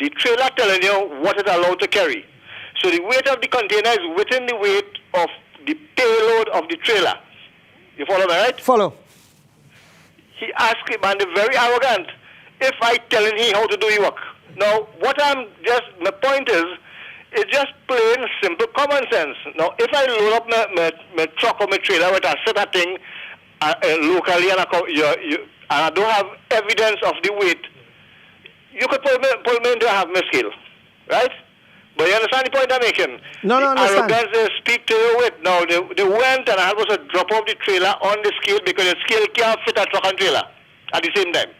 the trailer telling you what it's allowed to carry. So the weight of the container is within the weight of the payload of the trailer. You follow me, right? Follow. He asked him, and they're very arrogant, if I telling him how to do the work. Now, my point is, it's just plain, simple common sense. Now, if I load up my truck or my trailer with a set of thing locally and I don't have evidence of the weight, you could pull me into a half-my scale, right? But you understand the point I'm making? No, I understand. Arrogance they speak to you with. Now, they went and I was to drop off the trailer on the scale because the scale can't fit a truck and trailer at the same time.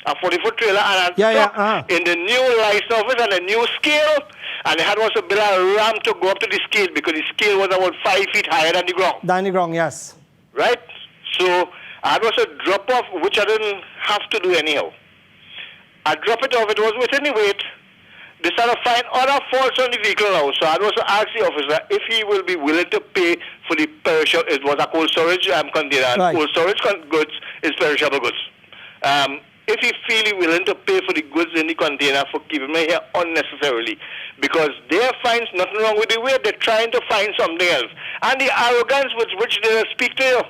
A 40-foot trailer and a truck in the new license office and a new scale, and they had also built a ramp to go up to the scale because the scale was about 5 feet higher than the ground. Than the ground, yes. Right? So I had also drop off, which I didn't have to do anyhow. I drop it off, it was within the weight. They started to find other faults on the vehicle now. So I had also asked the officer if he will be willing to pay for the perishable. It was a cold storage container. Right. Cold storage goods is perishable goods. If he feel he willing to pay for the goods in the container for keeping me here unnecessarily, because they find nothing wrong with the weight, they're trying to find something else. And the arrogance with which they speak to you.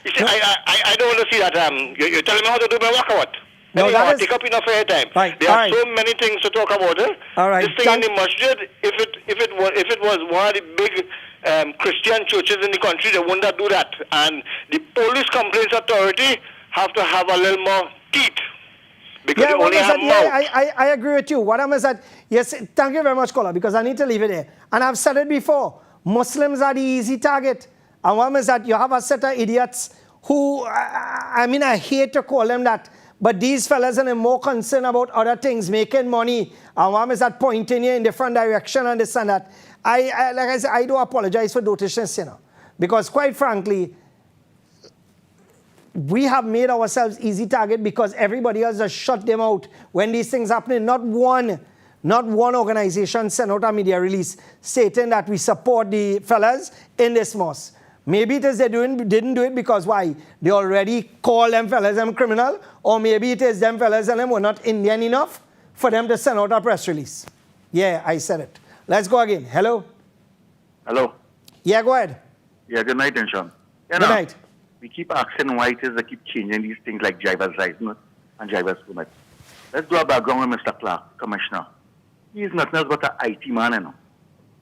You see, I don't want to see that. You're telling me how to do my work or what? No, Anyhow, that I is... take up enough of your time. Right. There are so many things to talk about. All right. This thing in the masjid, if it was one of the big Christian churches in the country, they wouldn't do that. And the police complaints authority have to have a little more teeth. Because they only have mouth. I agree with you. What I'm is that, yes, thank you very much, Kola, because I need to leave it there. And I've said it before, Muslims are the easy target. And one is that you have a set of idiots who, I hate to call them that, but these fellas are more concerned about other things, making money. And one is that pointing you in different direction and this and that. Like I said, I do apologize for dotishness, because quite frankly, we have made ourselves easy target because everybody else has shut them out when these things happening. Not one organization sent out a media release stating that we support the fellas in this mosque. Maybe it is they didn't do it because why? They already call them fellas them criminal, or maybe it is them fellas and them were not Indian enough for them to send out a press release. Yeah, I said it. Let's go again. Hello? Hello? Yeah, go ahead. Yeah, good night, Sean. Good night. We keep asking why it is they keep changing these things like driver's license. and driver's permit. Let's do a background with Mr. Clark, Commissioner. He is nothing else but an IT man, you know.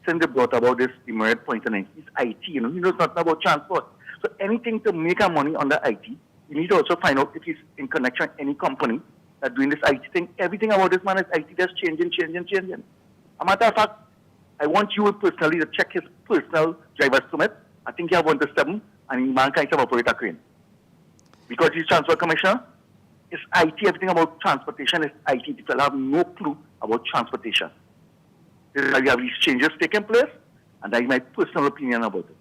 Since they brought about this demerit point, and he's IT, you know, he knows nothing about transport. So anything to make our money on the IT, you need to also find out if he's in connection with any company that doing this IT thing. Everything about this man is IT just changing. A matter of fact, I want you personally to check his personal driver's permit. I think you have 1 to 7, and he man can't operate a crane. Because he's transport commissioner, it's IT, everything about transportation is IT. People have no clue about transportation. This is why we have these changes taking place, and that is my personal opinion about it.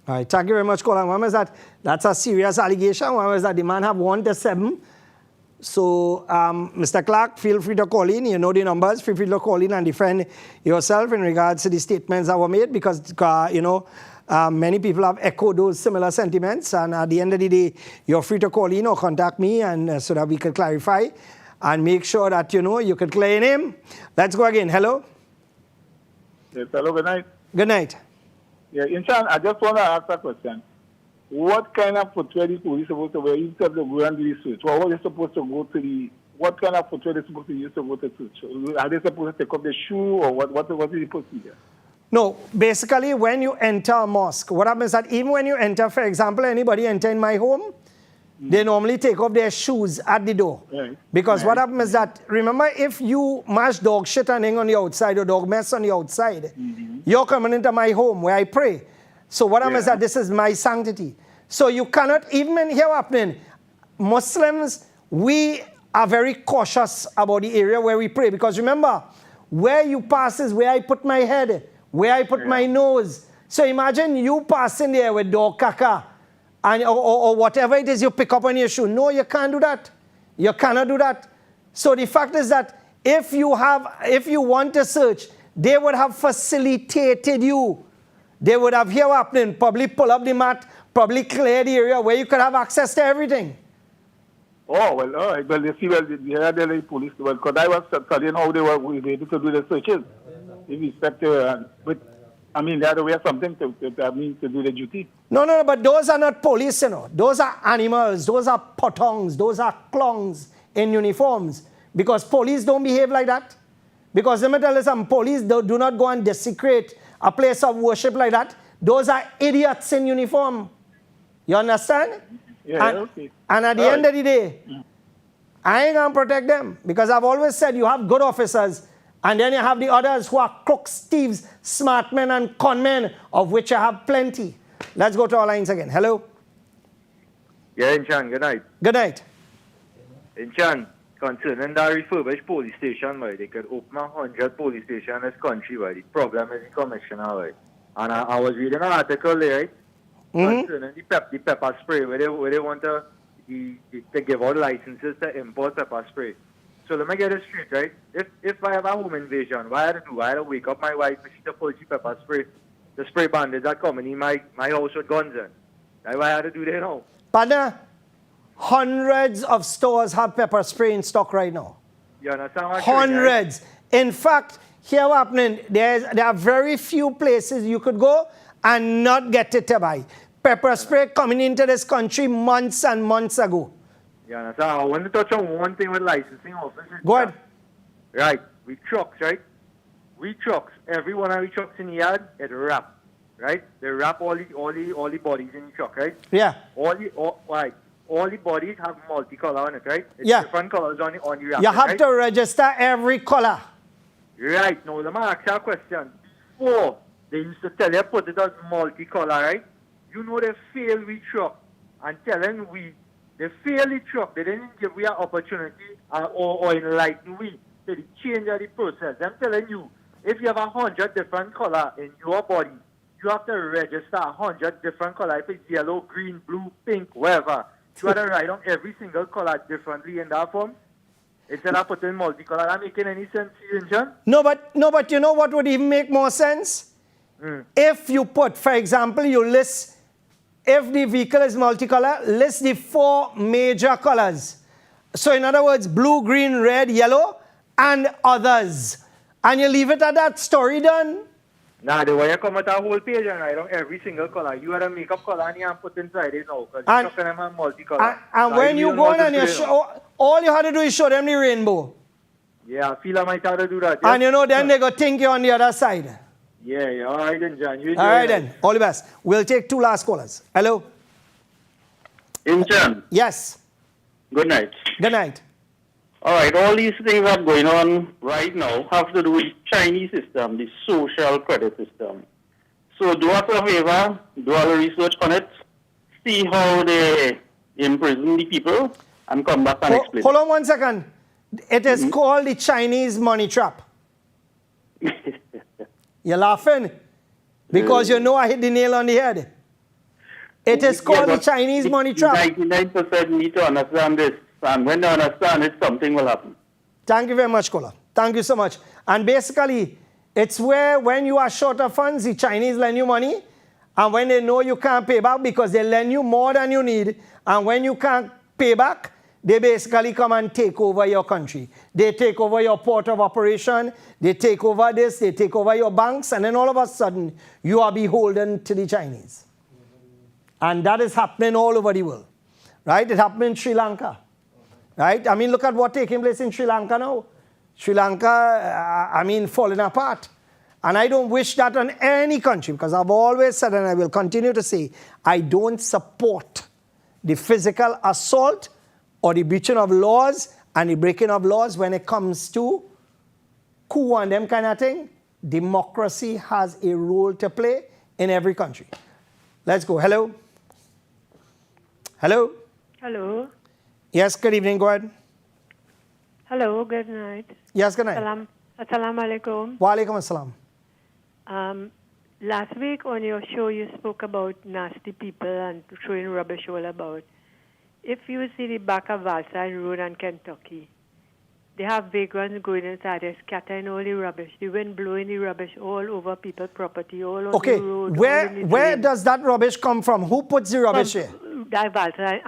All right, thank you very much, Colin. One is that that's a serious allegation. One is that the man have 1 to 7. So, Mr. Clark, feel free to call in. You know the numbers. Feel free to call in and defend yourself in regards to the statements that were made because, you know, many people have echoed those similar sentiments. And at the end of the day, you're free to call in or contact me and so that we can clarify and make sure that, you know, you can clear your name. Let's go again. Hello? Yes, hello, good night. Good night. Yeah, Inchan, I just want to ask a question. What kind of footwear the police supposed to wear instead of go and do the search? Or what are they supposed to go to the, what kind of footwear are they supposed to use to go to search? Are they supposed to take off the shoe or what is the procedure? No, basically when you enter a mosque, what happens is that even when you enter, for example, anybody enter in my home, they normally take off their shoes at the door. Right. Because what happens is that, remember, if you mash dog shit and hang on the outside or dog mess on the outside, you're coming into my home where I pray. So what happens is that this is my sanctity. So you cannot, even in here happening, Muslims, we are very cautious about the area where we pray. Because remember, where you pass is where I put my head, where I put my nose. So imagine you passing there with dog caca and, or whatever it is you pick up on your shoe. No, you can't do that. You cannot do that. So the fact is that if you want to search, they would have facilitated you. They would have here happening, probably pull up the mat, probably clear the area where you could have access to everything. Oh, well, all right. Well, you see, well, the police, well, because I was studying how they were able to do the searches. In respect to, but, I mean, they had to wear something to do the duty. No, but those are not police, you know. Those are animals. Those are potongs. Those are clowns in uniforms. Because police don't behave like that. Because let me tell you something, police do not go and desecrate a place of worship like that. Those are idiots in uniform. You understand? Yeah, and, okay. And at the end of the day, I ain't going to protect them. Because I've always said you have good officers, and then you have the others who are crooks, thieves, smart men, and con men, of which I have plenty. Let's go to our lines again. Hello? Yeah, Inchan, good night. Good night. Inchan, concerning that refurbished police station, right, they could open 100 police stations in this country, right? The problem is the commissioner, right? And I was reading an article there, right? Concerning the pepper spray, where they want to give out licenses to import pepper spray. So let me get it straight, right? If I have a home invasion, what I had to do? I had to wake up my wife and she to pull the pepper spray. The spray bandits that come in my house with guns in. That's what I had to do there now. Partner, hundreds of stores have pepper spray in stock right now. You understand what Hundreds. In fact, here happening, there are very few places you could go and not get it to buy. Pepper spray coming into this country months and months ago. You understand? I want to touch on one thing with licensing officers. Go ahead. Right. We trucks, right? We trucks. Every one of the trucks in the yard, it wrap. Right? They wrap all the bodies in the truck, right? Yeah. All the bodies have multicolor on it, right? It's yeah. different colors on the wrap. You have to register every color. Right. Now, let me ask you a question. Before, they used to tell you put it as multicolor, right? You know they fail we truck and telling we they fail the truck. They didn't give we an opportunity or enlighten we to the change of the process. I'm telling you, if you have 100 different color in your body, you have to register 100 different color. If it's yellow, green, blue, pink, whatever. You have to write on every single color differently in that form. Instead of putting multicolor. That making any sense to you, John? No, but you know what would even make more sense? If you put, for example, you list, if the vehicle is multicolor, list the 4 major colors. So in other words, blue, green, red, yellow, and others. And you leave it at that, story done. Nah, the way you come at a whole page and write on every single color, you had to make up color and you put inside it now. Because you're talking about multicolor. And when you go on and you show, all you had to do is show them the rainbow. Yeah, I feel I might have to do that. And you know, then they go think you're on the other side. Yeah. All right then, John. You all right then. All the best. We'll take 2 last callers. Hello? John. Yes. Good night. Good night. All right, all these things that are going on right now have to do with Chinese system, the social credit system. So do us a favor, do all the research on it, see how they imprison the people, and come back and explain. Hold on 1 second. It is called the Chinese money trap. You're laughing? Because you know I hit the nail on the head. It is called the Chinese money trap. 99% need to understand this. And when they understand it, something will happen. Thank you very much, Kola. Thank you so much. And basically, it's where when you are short of funds, the Chinese lend you money. And when they know you can't pay back because they lend you more than you need. And when you can't pay back, they basically come and take over your country. They take over your port of operation. They take over this. They take over your banks. And then all of a sudden, you are beholden to the Chinese. And that is happening all over the world. Right? It happened in Sri Lanka. Right? I mean, look at what's taking place in Sri Lanka now. Sri Lanka, falling apart. And I don't wish that on any country because I've always said and I will continue to say, I don't support the physical assault or the breaching of laws and the breaking of laws when it comes to coup and them kind of thing. Democracy has a role to play in every country. Let's go. Hello? Hello? Hello. Yes, good evening. Go ahead. Hello, good night. Yes, good night. Assalamu alaikum. Wa alaikum assalam. Last week on your show, you spoke about nasty people and throwing rubbish all about. If you see the back of Valside Road in Kentucky, they have vagrants going inside, they're scattering all the rubbish. The wind blowing the rubbish all over people's property, all on the road. Where does that rubbish come from? Who puts the rubbish here? That Valside,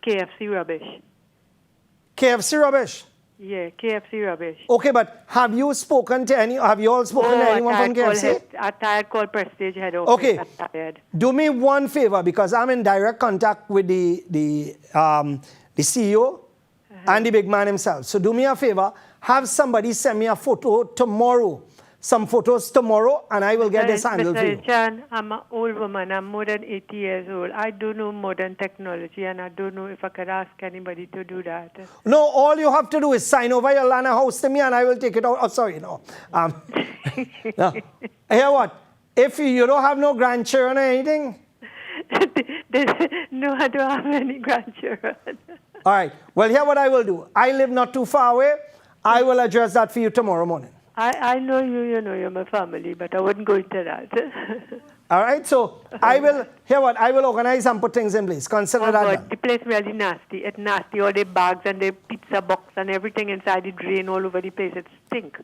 KFC rubbish. KFC rubbish? Yeah, KFC rubbish. Okay, but have you all spoken to anyone from KFC? I called Prestige head office. Okay, do me one favor because I'm in direct contact with the CEO and the big man himself. So do me a favor, have somebody send me a photo tomorrow, some photos tomorrow, and I will get this handled for you. John, I'm an old woman. I'm more than 80 years old. I don't know modern technology, and I don't know if I could ask anybody to do that. No, all you have to do is sign over your land and house to me, and I will take it out. Oh, sorry, no. No. Hear what? If you don't have no grandchildren or anything? No, I don't have any grandchildren. All right. Well, here what I will do. I live not too far away. I will address that for you tomorrow morning. I know you know you're my family, but I wouldn't go into that. All right, so I will, I will organize and put things in place. Consider that done. The place really nasty. It's nasty. All the bags and the pizza box and everything inside the drain all over the place. It stinks.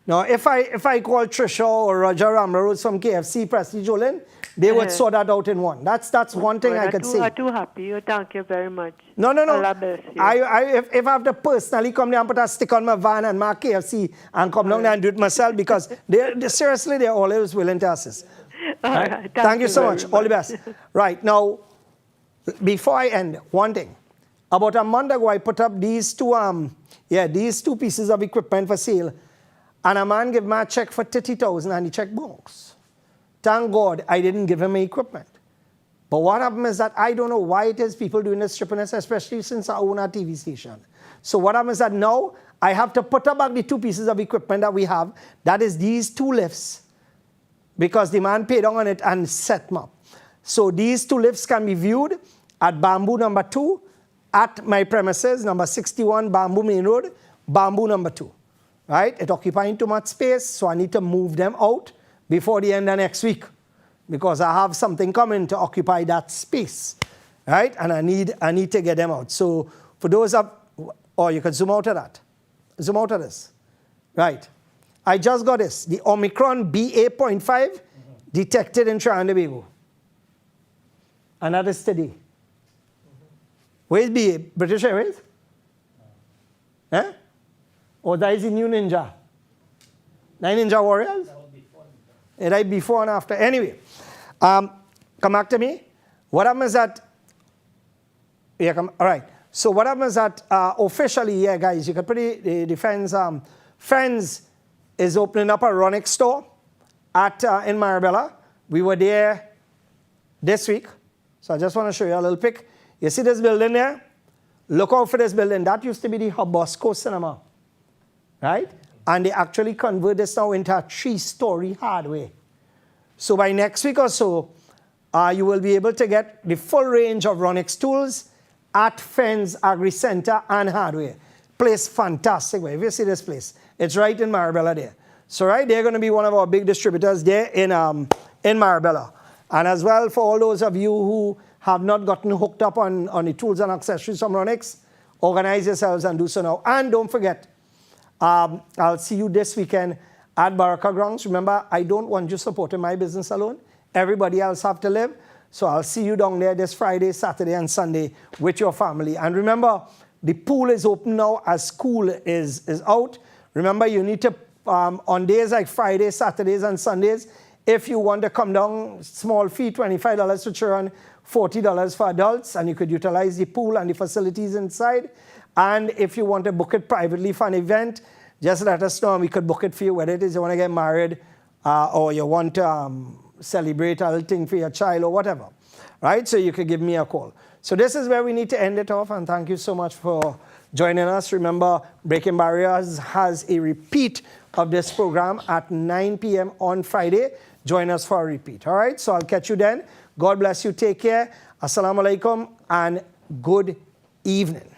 Now, if I call Trisha or Roger Ramlarose from KFC, Prestige Olin, they would sort that out in one. That's one thing I could say. I'm too happy. Thank you very much. No. Allah bless you. If I have to personally come down and put a stick on my van and mark KFC and come down there and do it myself because seriously, they're always willing to assist. Right? Thank you so much. All the best. Right, now, before I end, one thing. About a month ago, I put up these two pieces of equipment for sale. And a man gave me a check for $30,000 and the check bounced. Thank God I didn't give him equipment. But what happened is that I don't know why it is people doing this strippiness, especially since I own a TV station. So what happens is that now I have to put up back the two pieces of equipment that we have. That is these two lifts. Because the man paid on it and set them up. So these two lifts can be viewed at Bamboo number 2 at my premises, number 61 Bamboo Main Road, Bamboo number 2. Right? It's occupying too much space, so I need to move them out before the end of next week because I have something coming to occupy that space. Right? And I need to get them out. So for those you can zoom out of that. Zoom out of this. Right. I just got this. The Omicron BA.5 detected in Trinidad and Tobago. And that is today. Where's BA? British Airways? Eh? Or that is the new Ninja? Nine Ninja Warriors? It is before and after. Anyway, come back to me. What happens is that... all right. So what happens that officially, yeah, guys, you can put the Friends is opening up a Ronex store in Marabella. We were there this week. So I just want to show you a little pic. You see this building there? Look out for this building. That used to be the Habosco Cinema, right? And they actually convert this now into a 3-story hardware. So by next week or so, you will be able to get the full range of Ronex tools at Friends Agri Center and Hardware. Place fantastic. If you see this place, it's right in Marabella there. So right, they're going to be one of our big distributors there in Marabella. And as well, for all those of you who have not gotten hooked up on the tools and accessories from Ronex, organize yourselves and do so now. And don't forget, I'll see you this weekend at Baraka Grounds. Remember, I don't want you supporting my business alone. Everybody else have to live. So I'll see you down there this Friday, Saturday, and Sunday with your family. And remember, the pool is open now as school is out. Remember, you need to, on days like Fridays, Saturdays, and Sundays, if you want to come down, small fee, $25 for children, $40 for adults, and you could utilize the pool and the facilities inside. And if you want to book it privately for an event, just let us know and we could book it for you, whether it is you want to get married or you want to celebrate a little thing for your child or whatever, right? So you could give me a call. So this is where we need to end it off, and thank you so much for joining us. Remember, Breaking Barriers has a repeat of this program at 9 p.m. on Friday. Join us for a repeat, all right? So I'll catch you then. God bless you. Take care. Assalamu alaikum and good evening.